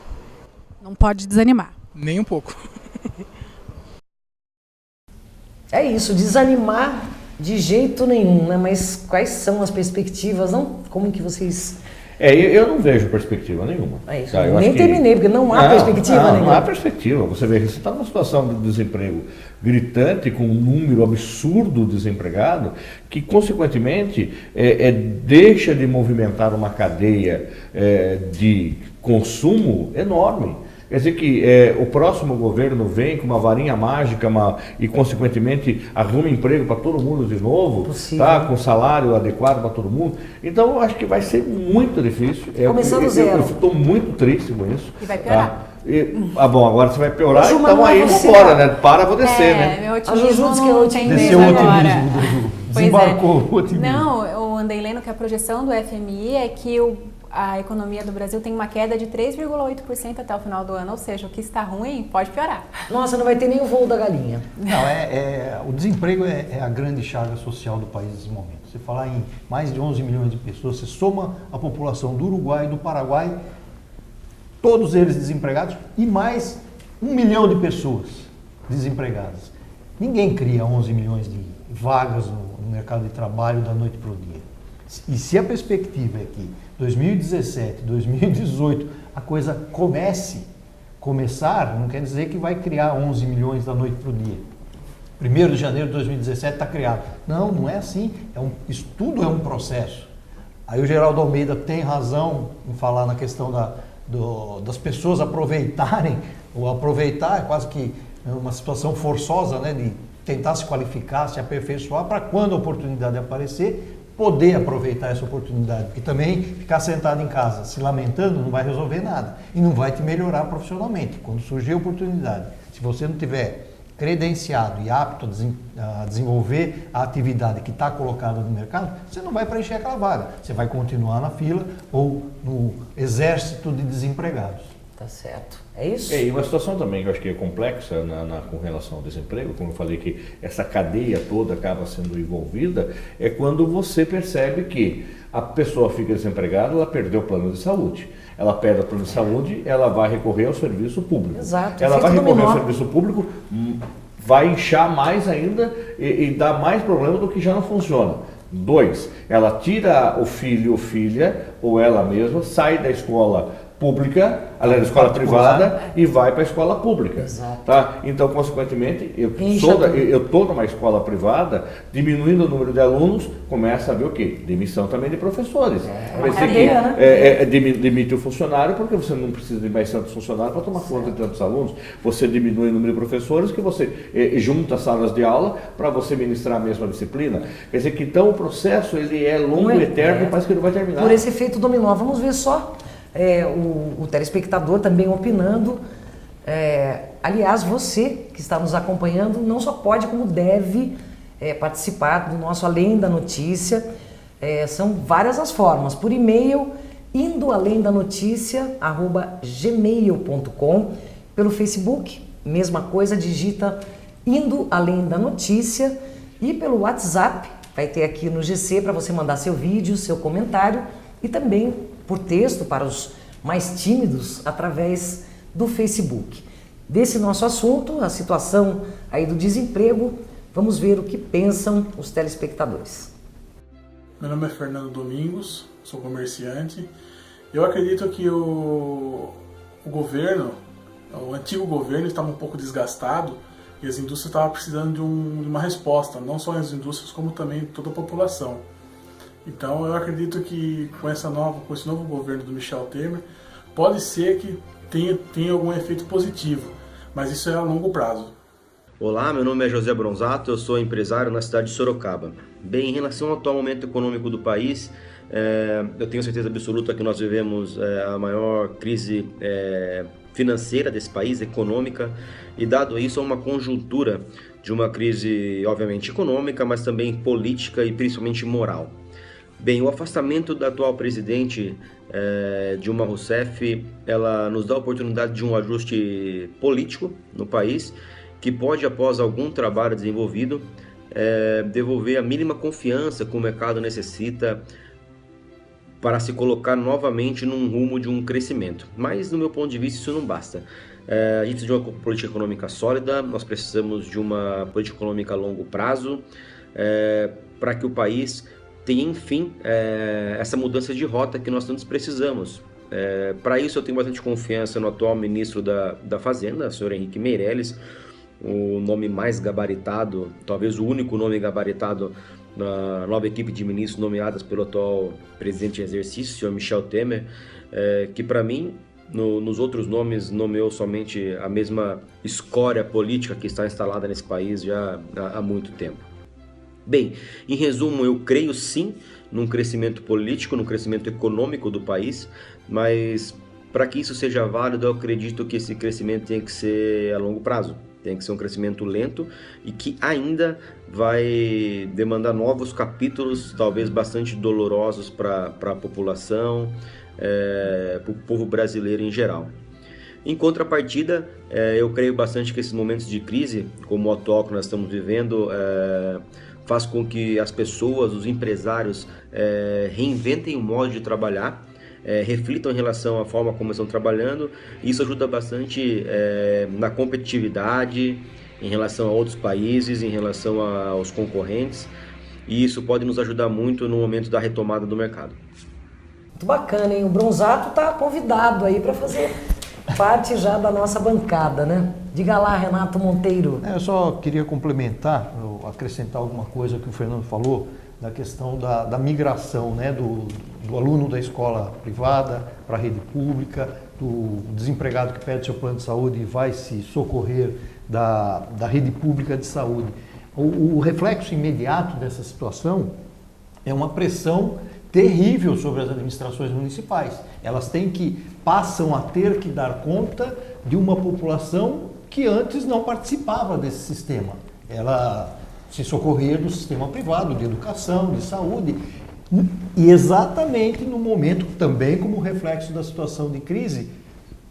S8: Não pode desanimar.
S11: Nem um pouco.
S1: É isso, desanimar de jeito nenhum, né? Mas quais são as perspectivas? Não? Como que vocês...
S2: Eu não vejo perspectiva nenhuma.
S1: É isso, eu nem terminei, porque não há perspectiva nenhuma.
S2: Não há perspectiva. Você vê que você está numa situação de desemprego gritante, com um número absurdo de desempregado, que, consequentemente, deixa de movimentar uma cadeia de consumo enorme. Quer dizer que o próximo governo vem com uma varinha mágica e, consequentemente, arruma emprego para todo mundo de novo, tá? Com salário adequado para todo mundo. Então, eu acho que vai ser muito difícil.
S1: Começando zero.
S2: Eu estou muito triste com isso.
S3: E vai piorar.
S2: Tá? Bom, agora você vai piorar, então aí vamos embora, né? Vou descer, né?
S3: Meu otimismo não tem
S4: desceu
S3: vez
S4: o
S3: agora.
S4: otimismo. Desembarcou o otimismo.
S3: Não, o andei lendo que a projeção do FMI é que a economia do Brasil tem uma queda de 3,8% até o final do ano, ou seja, o que está ruim pode piorar.
S1: Nossa, não vai ter nem o voo da galinha.
S4: Não, o desemprego é a grande chaga social do país nesse momento. Você falar em mais de 11 milhões de pessoas, você soma a população do Uruguai e do Paraguai, todos eles desempregados, e mais 1 milhão de pessoas desempregadas. Ninguém cria 11 milhões de vagas no mercado de trabalho da noite para o dia. E se a perspectiva é que 2017, 2018, a coisa começar, não quer dizer que vai criar 11 milhões da noite para o dia. 1º de janeiro de 2017 está criado. Não é assim. Isso tudo é um processo. Aí o Geraldo Almeida tem razão em falar na questão das pessoas aproveitarem ou aproveitar, é quase que uma situação forçosa, né, de tentar se qualificar, se aperfeiçoar, para quando a oportunidade aparecer, poder aproveitar essa oportunidade. Porque também ficar sentado em casa se lamentando não vai resolver nada e não vai te melhorar profissionalmente. Quando surgir a oportunidade, se você não tiver credenciado e apto a desenvolver a atividade que está colocada no mercado, você não vai preencher aquela vaga. Você vai continuar na fila ou no exército de desempregados.
S1: Tá certo. É isso?
S2: E uma situação também que eu acho que é complexa com relação ao desemprego, como eu falei que essa cadeia toda acaba sendo envolvida, é quando você percebe que a pessoa fica desempregada, ela perdeu o plano de saúde. Ela perde o plano de saúde, ela vai recorrer ao serviço público.
S1: Exato.
S2: Ela vai recorrer ao serviço público, vai inchar mais ainda e dar mais problema do que já não funciona. 2, ela tira o filho ou filha, ou ela mesma, sai da escola pública, além da escola privada, e vai para a escola pública.
S1: Exato.
S2: Tá? Então, consequentemente, eu estou numa escola privada, diminuindo o número de alunos, começa a ver o quê? Demissão também de professores. Demite o funcionário, porque você não precisa de mais tantos funcionários para tomar conta de tantos alunos. Você diminui o número de professores, que você junta salas de aula para você ministrar a mesma disciplina. Quer dizer que então o processo ele é longo, eterno, e parece que não vai terminar.
S1: Por esse efeito dominó, vamos ver só o telespectador também opinando. Aliás, você que está nos acompanhando não só pode, como deve participar do nosso Além da Notícia. São várias as formas. Por e-mail, indoalemdanoticia@gmail.com. Pelo Facebook, mesma coisa, digita Indo Além da Notícia. E pelo WhatsApp, vai ter aqui no GC para você mandar seu vídeo, seu comentário, e também por texto para os mais tímidos através do Facebook. Desse nosso assunto, a situação aí do desemprego, vamos ver o que pensam os telespectadores.
S11: Meu nome é Fernando Domingos, sou comerciante. Eu acredito que o antigo governo estava um pouco desgastado e as indústrias estavam precisando de uma resposta, não só as indústrias como também toda a população. Então eu acredito que com esse novo governo do Michel Temer, pode ser que tenha algum efeito positivo, mas isso é a longo prazo.
S12: Olá, meu nome é José Bronzato, eu sou empresário na cidade de Sorocaba. Bem, em relação ao atual momento econômico do país, eu tenho certeza absoluta que nós vivemos a maior crise financeira desse país, econômica, e dado isso a uma conjuntura de uma crise, obviamente, econômica, mas também política e principalmente moral. Bem, o afastamento da atual presidente Dilma Rousseff, ela nos dá a oportunidade de um ajuste político no país, que pode, após algum trabalho desenvolvido, devolver a mínima confiança que o mercado necessita para se colocar novamente num rumo de um crescimento. Mas, no meu ponto de vista, isso não basta. A gente precisa de uma política econômica sólida, nós precisamos de uma política econômica a longo prazo, para que o país tenha, enfim, essa mudança de rota que nós tantos precisamos. Para isso, eu tenho bastante confiança no atual ministro da Fazenda, o senhor Henrique Meirelles, o nome mais gabaritado, talvez o único nome gabaritado na nova equipe de ministros nomeadas pelo atual presidente em exercício, o senhor Michel Temer, que para mim, nos outros nomes, nomeou somente a mesma escória política que está instalada nesse país já há muito tempo. Bem, em resumo, eu creio sim num crescimento político, num crescimento econômico do país, mas para que isso seja válido, eu acredito que esse crescimento tem que ser a longo prazo. Tem que ser um crescimento lento e que ainda vai demandar novos capítulos, talvez bastante dolorosos para a população, para o povo brasileiro em geral. Em contrapartida, eu creio bastante que esses momentos de crise, como o atual que nós estamos vivendo, faz com que as pessoas, os empresários, reinventem o modo de trabalhar, reflitam em relação à forma como estão trabalhando. Isso ajuda bastante na competitividade em relação a outros países, em relação aos concorrentes, e isso pode nos ajudar muito no momento da retomada do mercado.
S1: Muito bacana, hein? O Bronzato está convidado aí para fazer parte já da nossa bancada, né? Diga lá, Renato Monteiro.
S4: Eu só queria complementar, acrescentar alguma coisa que o Fernando falou, da questão da migração, né, do aluno da escola privada para a rede pública, do desempregado que perde seu plano de saúde e vai se socorrer da rede pública de saúde. O reflexo imediato dessa situação é uma pressão terrível sobre as administrações municipais. Elas passam a ter que dar conta de uma população que antes não participava desse sistema. Ela se socorria do sistema privado, de educação, de saúde, e exatamente no momento também como reflexo da situação de crise,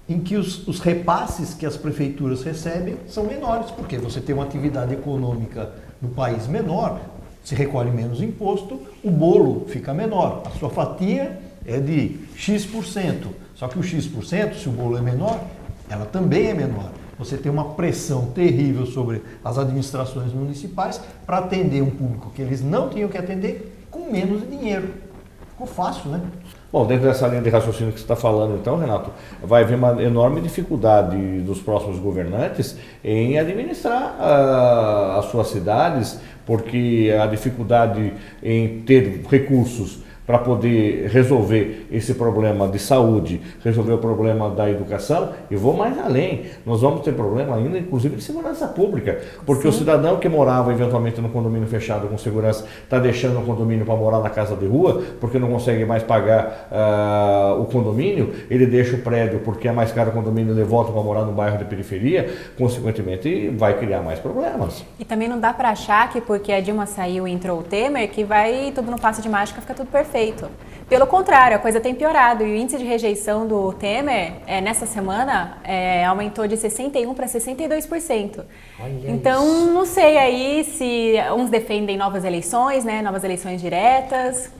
S4: em que os repasses que as prefeituras recebem são menores, porque você tem uma atividade econômica no país menor, se recolhe menos imposto, o bolo fica menor, a sua fatia é de X%, só que o X%, se o bolo é menor, ela também é menor. Você tem uma pressão terrível sobre as administrações municipais para atender um público que eles não tinham que atender com menos dinheiro. Ficou fácil, né?
S2: Bom, dentro dessa linha de raciocínio que você está falando, então, Renato, vai haver uma enorme dificuldade dos próximos governantes em administrar as suas cidades, porque a dificuldade em ter recursos para poder resolver esse problema de saúde, resolver o problema da educação, e vou mais além, nós vamos ter problema ainda, inclusive, de segurança pública, porque o cidadão que morava eventualmente no condomínio fechado com segurança, está deixando o condomínio para morar na casa de rua, porque não consegue mais pagar o condomínio, ele deixa o prédio porque é mais caro o condomínio, ele volta para morar no bairro de periferia, consequentemente vai criar mais problemas.
S3: E também não dá para achar que porque a Dilma saiu e entrou o Temer, que vai tudo no passe de mágica, fica tudo perfeito. Pelo contrário, a coisa tem piorado e o índice de rejeição do Temer, nessa semana, aumentou de 61% para 62%. Então, não sei aí se uns defendem novas eleições, né, novas eleições diretas.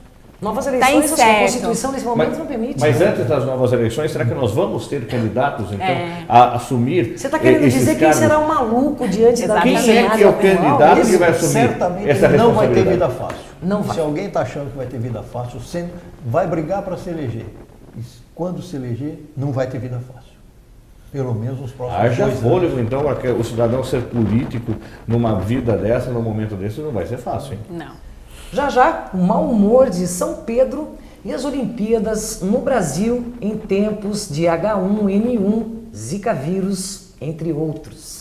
S1: Novas eleições, a Constituição nesse momento não permite.
S2: Mas antes das novas eleições, será que nós vamos ter candidatos, então, a assumir?
S1: Você está querendo dizer quem será o maluco diante da
S2: Quem é que é o candidato que vai assumir
S4: certamente
S2: essa responsabilidade?
S4: Não vai ter vida fácil.
S1: Não vai.
S4: Se alguém está achando que vai ter vida fácil, vai brigar para se eleger. E quando se eleger, não vai ter vida fácil. Pelo menos nos próximos 2 anos.
S2: Haja fôlego, então, para o cidadão ser político numa vida dessa, num momento desse, não vai ser fácil, hein?
S3: Não.
S1: Já, o mau humor de São Pedro e as Olimpíadas no Brasil em tempos de H1N1, Zika vírus, entre outros.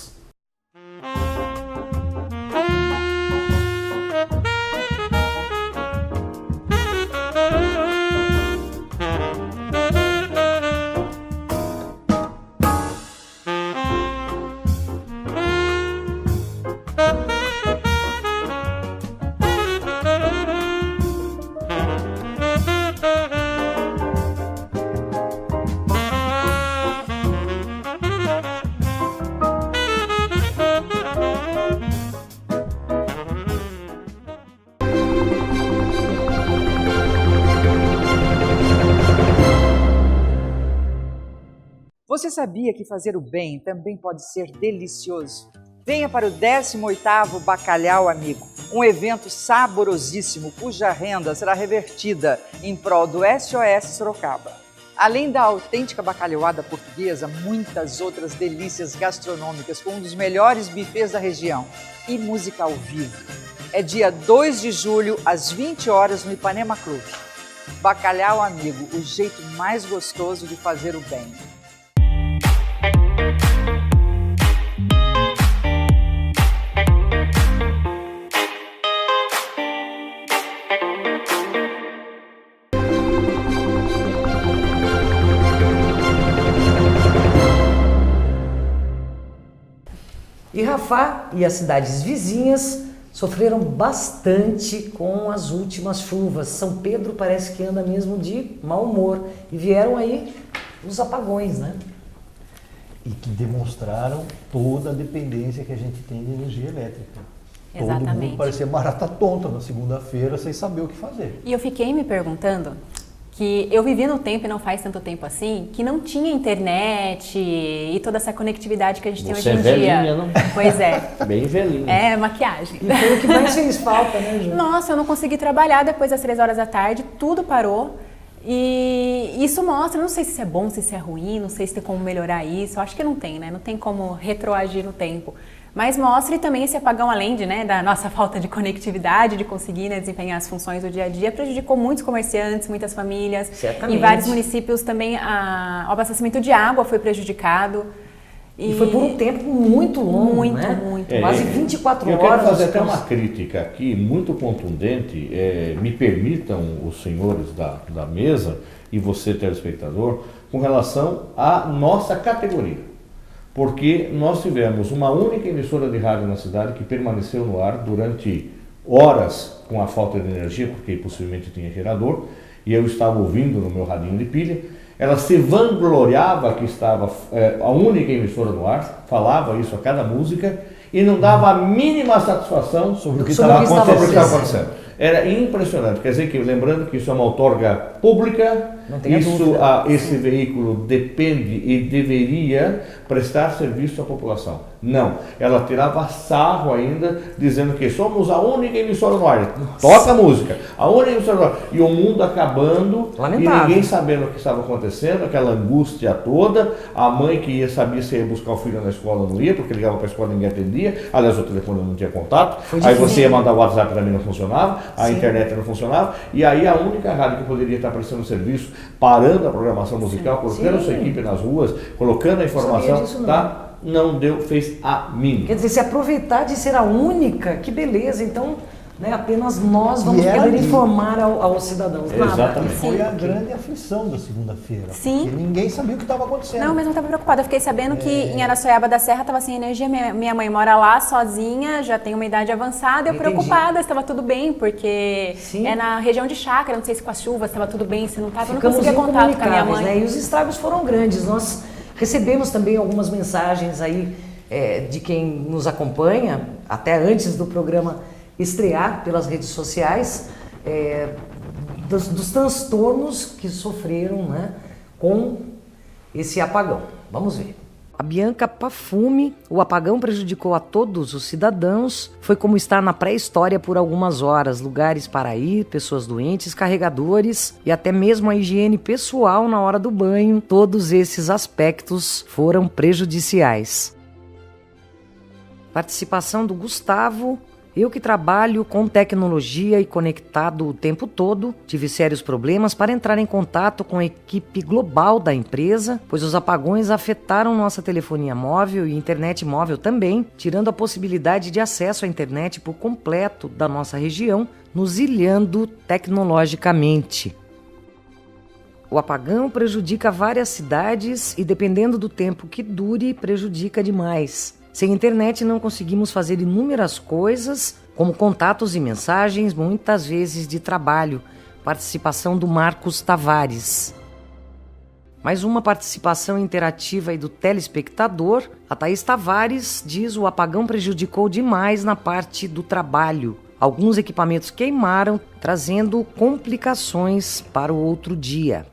S7: Você sabia que fazer o bem também pode ser delicioso? Venha para o 18º Bacalhau Amigo, um evento saborosíssimo cuja renda será revertida em prol do SOS Sorocaba. Além da autêntica bacalhauada portuguesa, muitas outras delícias gastronômicas com um dos melhores bufês da região e música ao vivo. É dia 2 de julho, às 20 horas, no Ipanema Clube. Bacalhau Amigo, o jeito mais gostoso de fazer o bem.
S1: E Rafah e as cidades vizinhas sofreram bastante com as últimas chuvas. São Pedro parece que anda mesmo de mau humor. E vieram aí os apagões, né?
S4: E que demonstraram toda a dependência que a gente tem de energia elétrica.
S3: Exatamente.
S4: Todo mundo parecia barata tonta na segunda-feira sem saber o que fazer.
S3: E eu fiquei me perguntando que eu vivi no tempo, e não faz tanto tempo assim, que não tinha internet e toda essa conectividade que a gente tem hoje em dia.
S2: Você é velhinha, não?
S3: Pois é.
S2: Bem velhinha.
S3: É, maquiagem.
S1: E foi o que mais fez falta, né, Ju?
S3: Nossa, eu não consegui trabalhar depois das 3 horas da tarde, tudo parou. E isso mostra, não sei se isso é bom, se isso é ruim, não sei se tem como melhorar isso, acho que não tem, né? Não tem como retroagir no tempo. Mas mostre também esse apagão, além de, né, da nossa falta de conectividade, de conseguir, né, desempenhar as funções do dia a dia, prejudicou muitos comerciantes, muitas famílias.
S1: Certamente.
S3: Em vários municípios também o abastecimento de água foi prejudicado.
S1: E foi por um tempo muito longo,
S3: muito,
S1: né?
S3: muito.
S1: Quase 24 horas.
S2: Eu quero fazer até uma crítica aqui, muito contundente. Me permitam os senhores da mesa e você, telespectador, com relação à nossa categoria. Porque nós tivemos uma única emissora de rádio na cidade que permaneceu no ar durante horas com a falta de energia, porque possivelmente tinha gerador, e eu estava ouvindo no meu radinho de pilha. Ela se vangloriava que estava a única emissora no ar, falava isso a cada música e não dava a mínima satisfação sobre o que estava acontecendo. Era impressionante. Quer dizer que, lembrando que isso é uma outorga pública, esse veículo depende e deveria prestar serviço à população. Não, ela tirava sarro ainda, dizendo que somos a única emissora no ar. Toca a música, a única emissora no ar. E o mundo acabando,
S1: lamentável.
S2: E ninguém sabendo o que estava acontecendo, aquela angústia toda, a mãe que sabia se ia buscar o filho na escola não ia, porque ligava para a escola e ninguém atendia, aliás o telefone não tinha contato, aí você ia mandar o WhatsApp também não funcionava, a internet não funcionava, e aí a única rádio que poderia estar prestando serviço, parando a programação musical, colocando sua equipe nas ruas, colocando a informação, não deu, fez a mínima.
S1: Quer dizer, se aproveitar de ser a única, que beleza, então, né, apenas nós vamos poder informar aos cidadãos.
S2: Exatamente.
S4: Foi a grande aflição da segunda-feira.
S3: Sim.
S4: Porque ninguém sabia o que estava acontecendo.
S3: Não, mas não estava preocupada. Eu fiquei sabendo que em Araçoiaba da Serra estava sem energia. Minha mãe mora lá sozinha, já tem uma idade avançada. Eu preocupada, estava tudo bem, porque é na região de Chácara, não sei se com as chuvas estava tudo bem, se não estava, eu não conseguia contato com a minha mãe.
S1: Né? E os estragos foram grandes. Nós recebemos também algumas mensagens aí de quem nos acompanha, até antes do programa estrear pelas redes sociais, dos transtornos que sofreram, né, com esse apagão. Vamos ver. A Bianca Pafume, o apagão prejudicou a todos os cidadãos, foi como estar na pré-história por algumas horas, lugares para ir, pessoas doentes, carregadores e até mesmo a higiene pessoal na hora do banho, todos esses aspectos foram prejudiciais. Participação do Gustavo. Eu que trabalho com tecnologia e conectado o tempo todo, tive sérios problemas para entrar em contato com a equipe global da empresa, pois os apagões afetaram nossa telefonia móvel e internet móvel também, tirando a possibilidade de acesso à internet por completo da nossa região, nos ilhando tecnologicamente. O apagão prejudica várias cidades e, dependendo do tempo que dure, prejudica demais. Sem internet não conseguimos fazer inúmeras coisas, como contatos e mensagens, muitas vezes de trabalho. Participação do Marcos Tavares. Mais uma participação interativa aí do telespectador. A Thaís Tavares diz: o apagão prejudicou demais na parte do trabalho. Alguns equipamentos queimaram, trazendo complicações para o outro dia.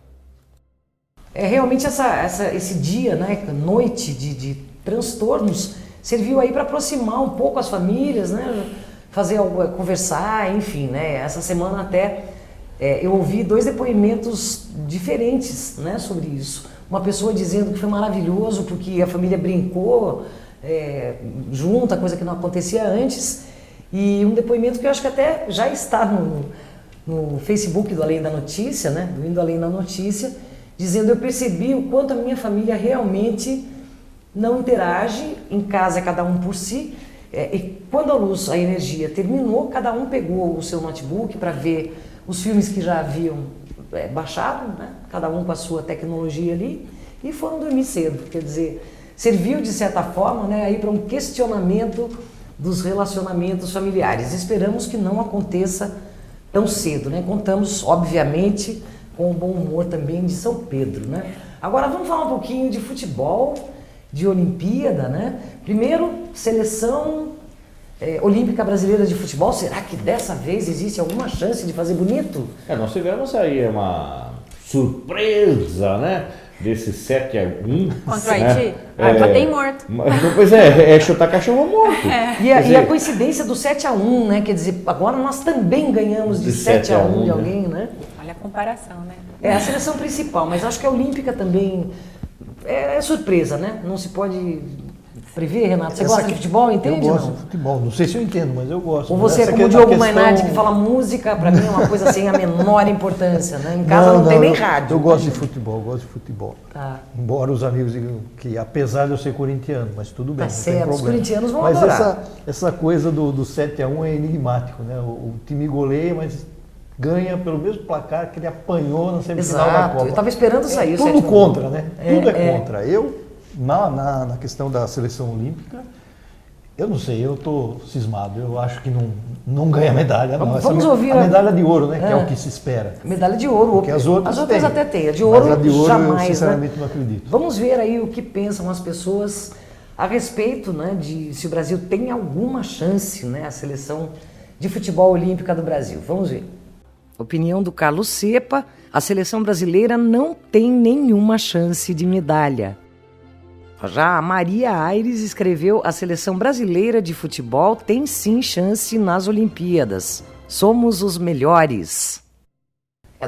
S1: Realmente esse dia, né, noite de transtornos, serviu aí para aproximar um pouco as famílias, né? Conversar, enfim, né? Essa semana até eu ouvi 2 depoimentos diferentes, né, sobre isso. Uma pessoa dizendo que foi maravilhoso porque a família brincou junta, coisa que não acontecia antes, e um depoimento que eu acho que até já está no Facebook do Além da Notícia, né? Do Indo Além da Notícia, dizendo: eu percebi o quanto a minha família realmente não interage, em casa cada um por si, e quando a energia terminou, cada um pegou o seu notebook para ver os filmes que já haviam baixado, né? Cada um com a sua tecnologia ali, e foram dormir cedo. Quer dizer, serviu de certa forma, né, aí para um questionamento dos relacionamentos familiares. Esperamos que não aconteça tão cedo, né? Contamos, obviamente, com o bom humor também de São Pedro, né? Agora vamos falar um pouquinho de futebol, de Olimpíada, né? Primeiro, seleção olímpica brasileira de futebol. Será que dessa vez existe alguma chance de fazer bonito?
S2: Nós tivemos aí uma surpresa, né? Desse 7-1.
S3: Contra o Haiti? Bem morto.
S2: Pois é chutar cachorro morto.
S1: E a coincidência do 7-1, né? Quer dizer, agora nós também ganhamos de 7-1 de alguém, né?
S3: Olha a comparação, né?
S1: É a seleção principal, mas acho que a olímpica também é surpresa, né? Não se pode Prevê, Renato? Você gosta de futebol, entende?
S4: Eu gosto
S1: não?
S4: de futebol. Não sei se eu entendo, mas eu gosto.
S1: Ou você é como o Diogo Mainardi, que fala música, para mim é uma coisa sem a menor importância, né? Em casa não tem nem rádio.
S4: Eu gosto de futebol,
S1: Tá.
S4: Embora os amigos digam que, apesar de eu ser corintiano, mas tudo bem,
S1: Tá
S4: não
S1: certo,
S4: tem problema.
S1: os corintianos vão
S4: mas
S1: adorar.
S4: essa coisa do 7-1 é enigmático, né? O time goleia, mas ganha pelo mesmo placar que ele apanhou na semifinal da Copa.
S1: Eu estava esperando sair.
S4: Tudo contra, né? Tudo é contra. Eu, na questão da seleção olímpica, eu não sei, eu estou cismado. Eu acho que não ganha medalha.
S1: Vamos ouvir
S4: a medalha de ouro, né? Que é o que se espera.
S1: Medalha de ouro.
S4: Porque as outras
S1: até tem. A de ouro,
S4: mas a de ouro
S1: jamais,
S4: eu sinceramente
S1: né?
S4: não acredito.
S1: Vamos ver aí o que pensam as pessoas a respeito, né, de se o Brasil tem alguma chance, né, a seleção de futebol olímpica do Brasil. Vamos ver. Opinião do Carlos Cepa: a seleção brasileira não tem nenhuma chance de medalha. Já a Maria Aires escreveu: a seleção brasileira de futebol tem sim chance nas Olimpíadas. Somos os melhores.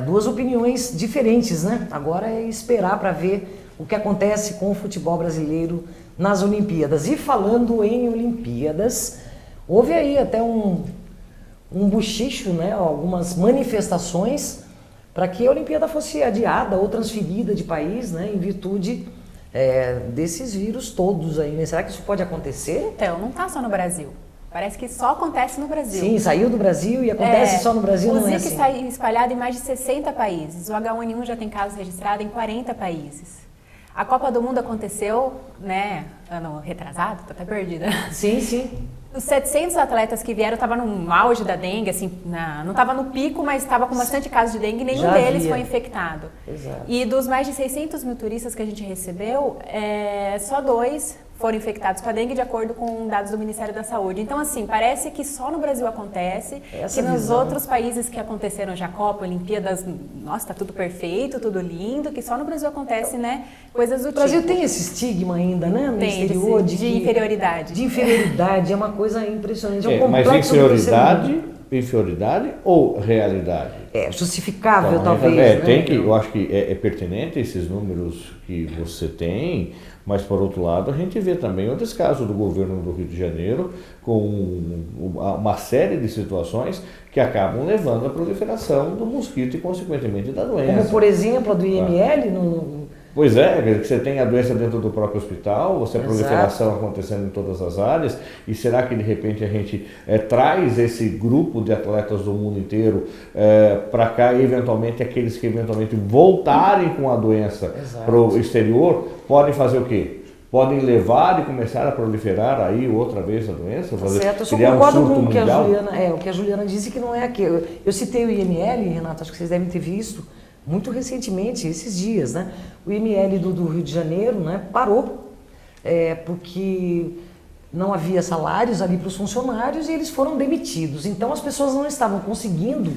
S1: Duas opiniões diferentes, né? Agora é esperar para ver o que acontece com o futebol brasileiro nas Olimpíadas. E falando em Olimpíadas, houve aí até um buchicho, né? Algumas manifestações para que a Olimpíada fosse adiada ou transferida de país, né? Em virtude desses vírus todos aí, né? Será que isso pode acontecer?
S3: Então, não está só no Brasil. Parece que só acontece no Brasil.
S1: Sim, saiu do Brasil e acontece só no Brasil, não é assim?
S3: O Zika está espalhado em mais de 60 países. O H1N1 já tem casos registrados em 40 países. A Copa do Mundo aconteceu, né, ano retrasado, tô até perdida.
S1: Sim, sim.
S3: Os 700 atletas que vieram estavam no auge da dengue, assim, não estava no pico, mas estava com bastante casos de dengue, nenhum deles foi infectado.
S1: Exato.
S3: E dos mais de 600 mil turistas que a gente recebeu, só 2 foram infectados com a dengue, de acordo com dados do Ministério da Saúde. Então, assim, parece que só no Brasil acontece, que nos outros países que aconteceram já, Copa, Olimpíadas, nossa, tá tudo perfeito, tudo lindo, que só no Brasil acontece, né, coisas do tipo.
S1: O Brasil tem esse estigma ainda, né, no exterior,
S3: de inferioridade.
S1: De inferioridade, é uma coisa impressionante.
S2: Mas inferioridade ou realidade?
S1: Justificável,
S2: então,
S1: talvez. Né?
S2: Tem que, eu acho que é pertinente esses números que você tem, mas por outro lado a gente vê também outros casos do governo do Rio de Janeiro com uma série de situações que acabam levando à proliferação do mosquito e consequentemente da doença.
S1: Como por exemplo a do IML
S2: Pois é, que você tem a doença dentro do próprio hospital, você a proliferação acontecendo em todas as áreas, e será que de repente a gente traz esse grupo de atletas do mundo inteiro para cá, e eventualmente aqueles que eventualmente voltarem com a doença para o exterior, podem fazer o quê? Podem levar e começar a proliferar aí outra vez a doença?
S1: Certo, eu só concordo com o que a Juliana disse, que não é aquilo. Eu citei o IML, Renato, acho que vocês devem ter visto, muito recentemente, esses dias, né? O IML do Rio de Janeiro, né, parou, porque não havia salários ali para os funcionários e eles foram demitidos. Então as pessoas não estavam conseguindo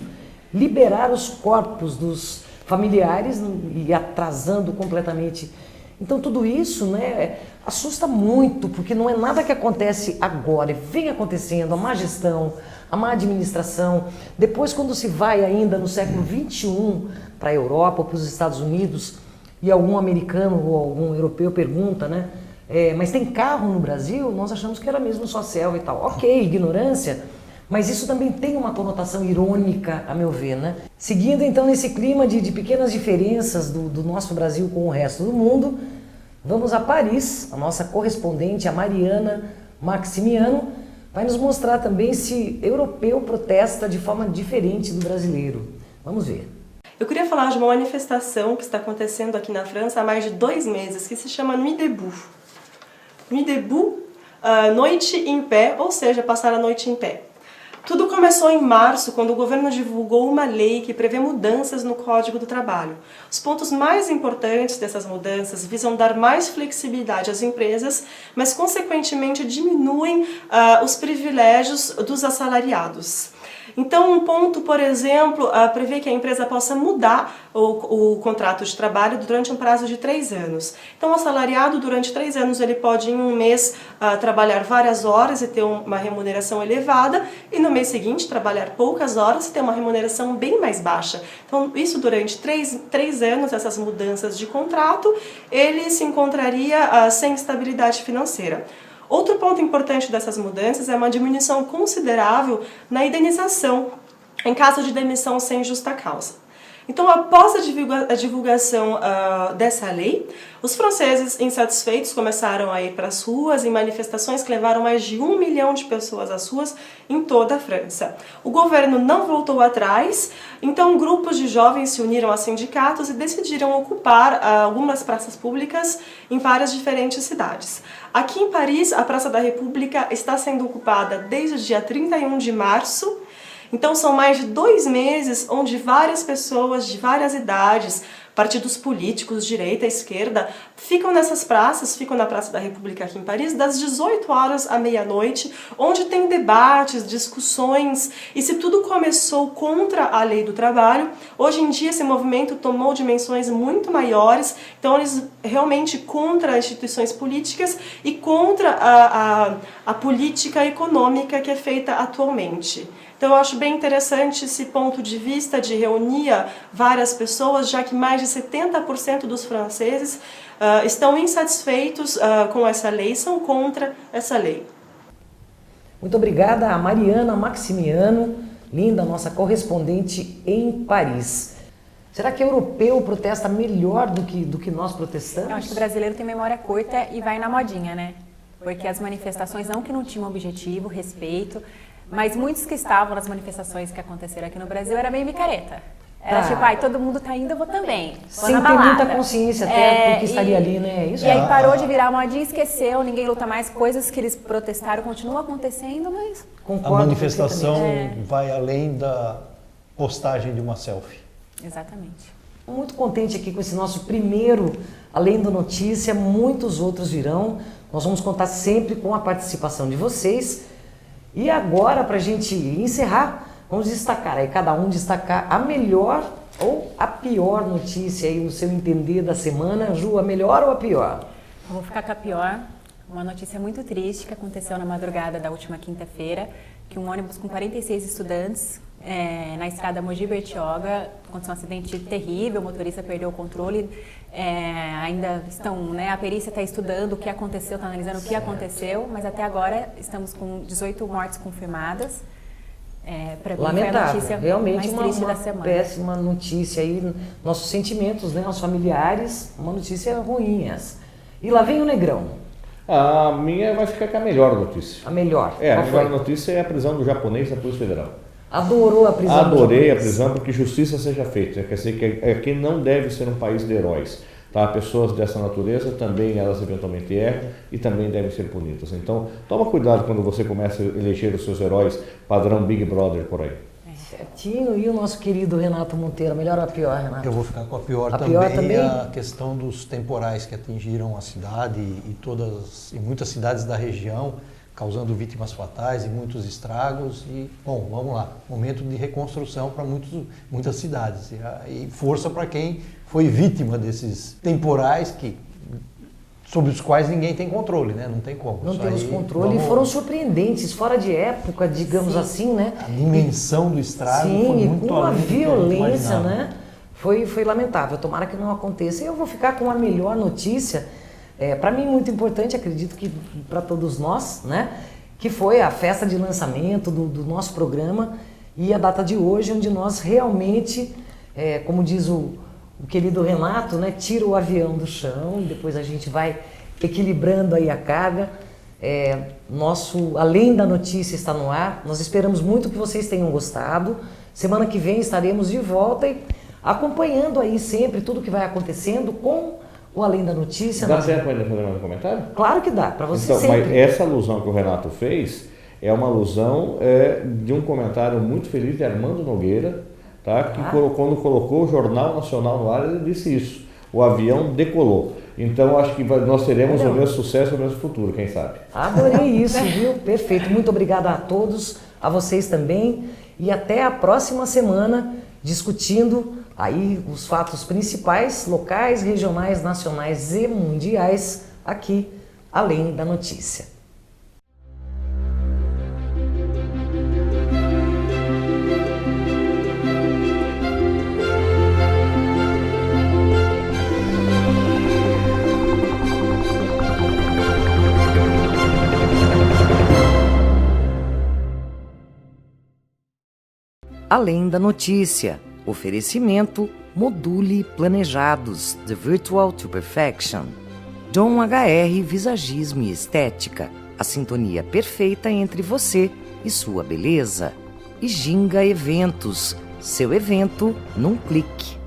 S1: liberar os corpos dos familiares e atrasando completamente. Então tudo isso, né, assusta muito, porque não é nada que acontece agora, vem acontecendo, a má gestão, a má administração. Depois, quando se vai ainda no século XXI para a Europa ou para os Estados Unidos, e algum americano ou algum europeu pergunta, né, mas tem carro no Brasil? Nós achamos que era mesmo só selva e tal. Ok, ignorância, mas isso também tem uma conotação irônica, a meu ver, né? Seguindo então nesse clima de pequenas diferenças do nosso Brasil com o resto do mundo, vamos a Paris. A nossa correspondente, a Mariana Maximiano, vai nos mostrar também se europeu protesta de forma diferente do brasileiro. Vamos ver.
S13: Eu queria falar de uma manifestação que está acontecendo aqui na França há mais de 2 meses, que se chama Nuit debout. Nuit debout, noite em pé, ou seja, passar a noite em pé. Tudo começou em março, quando o governo divulgou uma lei que prevê mudanças no Código do Trabalho. Os pontos mais importantes dessas mudanças visam dar mais flexibilidade às empresas, mas consequentemente diminuem os privilégios dos assalariados. Então, um ponto, por exemplo, prevê que a empresa possa mudar o contrato de trabalho durante um prazo de 3 anos. Então, o assalariado, durante 3 anos, ele pode, em um mês, trabalhar várias horas e ter uma remuneração elevada, e no mês seguinte, trabalhar poucas horas e ter uma remuneração bem mais baixa. Então, isso durante 3 anos, essas mudanças de contrato, ele se encontraria sem estabilidade financeira. Outro ponto importante dessas mudanças é uma diminuição considerável na indenização em caso de demissão sem justa causa. Então, após a divulgação dessa lei, os franceses insatisfeitos começaram a ir para as ruas em manifestações que levaram mais de 1 milhão de pessoas às ruas em toda a França. O governo não voltou atrás, então grupos de jovens se uniram a sindicatos e decidiram ocupar algumas praças públicas em várias diferentes cidades. Aqui em Paris, a Praça da República está sendo ocupada desde o dia 31 de março. Então são mais de 2 meses onde várias pessoas de várias idades, partidos políticos, direita, esquerda, ficam nessas praças, ficam na Praça da República aqui em Paris, das 18 horas à meia-noite, onde tem debates, discussões, e se tudo começou contra a lei do trabalho, hoje em dia esse movimento tomou dimensões muito maiores, então eles realmente contra as instituições políticas e contra a política econômica que é feita atualmente. Então eu acho bem interessante esse ponto de vista de reunir várias pessoas, já que mais de 70% dos franceses estão insatisfeitos com essa lei, são contra essa lei.
S1: Muito obrigada a Mariana Maximiano, linda, nossa correspondente em Paris. Será que o europeu protesta melhor do que nós protestamos?
S3: Eu acho que o brasileiro tem memória curta e vai na modinha, né? Porque as manifestações não tinham objetivo, respeito, mas muitos que estavam nas manifestações que aconteceram aqui no Brasil era meio micareta. Era tipo, todo mundo tá indo, eu vou também.
S1: Sem ter muita consciência até porque estaria ali, né? Isso.
S3: E aí parou de virar modinha, esqueceu, ninguém luta mais. Coisas que eles protestaram continuam acontecendo, mas...
S4: Concordo. A manifestação vai além da postagem de uma selfie.
S3: Exatamente.
S1: Muito contente aqui com esse nosso primeiro Além da Notícia, muitos outros virão. Nós vamos contar sempre com a participação de vocês. E agora, para a gente encerrar, vamos destacar aí, cada um destacar a melhor ou a pior notícia aí no seu entender da semana. Ju, a melhor ou a pior?
S3: Eu vou ficar com a pior. Uma notícia muito triste que aconteceu na madrugada da última quinta-feira, que um ônibus com 46 estudantes na estrada Mogi-Bertioga aconteceu um acidente terrível, o motorista perdeu o controle, ainda estão, né, a perícia está estudando o que aconteceu, está analisando o que aconteceu, mas até agora estamos com 18 mortes confirmadas. Para mim foi a notícia
S1: realmente
S3: mais triste da semana.
S1: Péssima notícia aí, nossos sentimentos, né, nossos familiares, uma notícia ruim essa. E lá vem o Negrão.
S2: A minha vai ficar com a melhor notícia.
S1: A melhor?
S2: A melhor notícia é a prisão do japonês da Polícia Federal.
S1: Adorou a prisão?
S2: Adorei a prisão porque justiça seja feita. Quer dizer que aqui não deve ser um país de heróis. Tá? Pessoas dessa natureza também, elas eventualmente erram e também devem ser punidas. Então, toma cuidado quando você começa a eleger os seus heróis padrão Big Brother por aí.
S1: Certinho. E o nosso querido Renato Monteiro, a melhor ou a pior, Renato?
S4: Eu vou ficar com a pior, também. A questão dos temporais que atingiram a cidade e muitas cidades da região, causando vítimas fatais e muitos estragos. E, bom, vamos lá, momento de reconstrução para muitas cidades. E força para quem foi vítima desses temporais sobre os quais ninguém tem controle, né? Não tem como.
S1: Não temos controle e foram surpreendentes, fora de época, digamos assim, né?
S4: A dimensão do estrago foi muito
S1: com uma
S4: além
S1: violência, né? Foi lamentável. Tomara que não aconteça. E eu vou ficar com a melhor notícia, para mim muito importante, acredito que para todos nós, né? Que foi a festa de lançamento do nosso programa e a data de hoje, onde nós realmente, como diz o querido Renato, né, tira o avião do chão e depois a gente vai equilibrando aí a carga. Nosso Além da Notícia está no ar. Nós esperamos muito que vocês tenham gostado. Semana que vem estaremos de volta e acompanhando aí sempre tudo que vai acontecendo com o Além da Notícia.
S2: Dá certo para ainda fazer mais um comentário?
S1: Claro que dá, para você
S2: então,
S1: sempre.
S2: Mas essa alusão que o Renato fez é uma alusão de um comentário muito feliz de Armando Nogueira, tá? Que quando colocou o Jornal Nacional no ar, ele disse isso. O avião decolou. Então, acho que nós teremos o mesmo sucesso, o mesmo futuro, quem sabe.
S1: Adorei isso, viu? Perfeito. Muito obrigada a todos, a vocês também. E até a próxima semana, discutindo aí os fatos principais, locais, regionais, nacionais e mundiais, aqui, Além da Notícia. Além da Notícia. Oferecimento Module Planejados, The Virtual to Perfection. John HR Visagismo e Estética. A sintonia perfeita entre você e sua beleza. E Ginga Eventos. Seu evento num clique.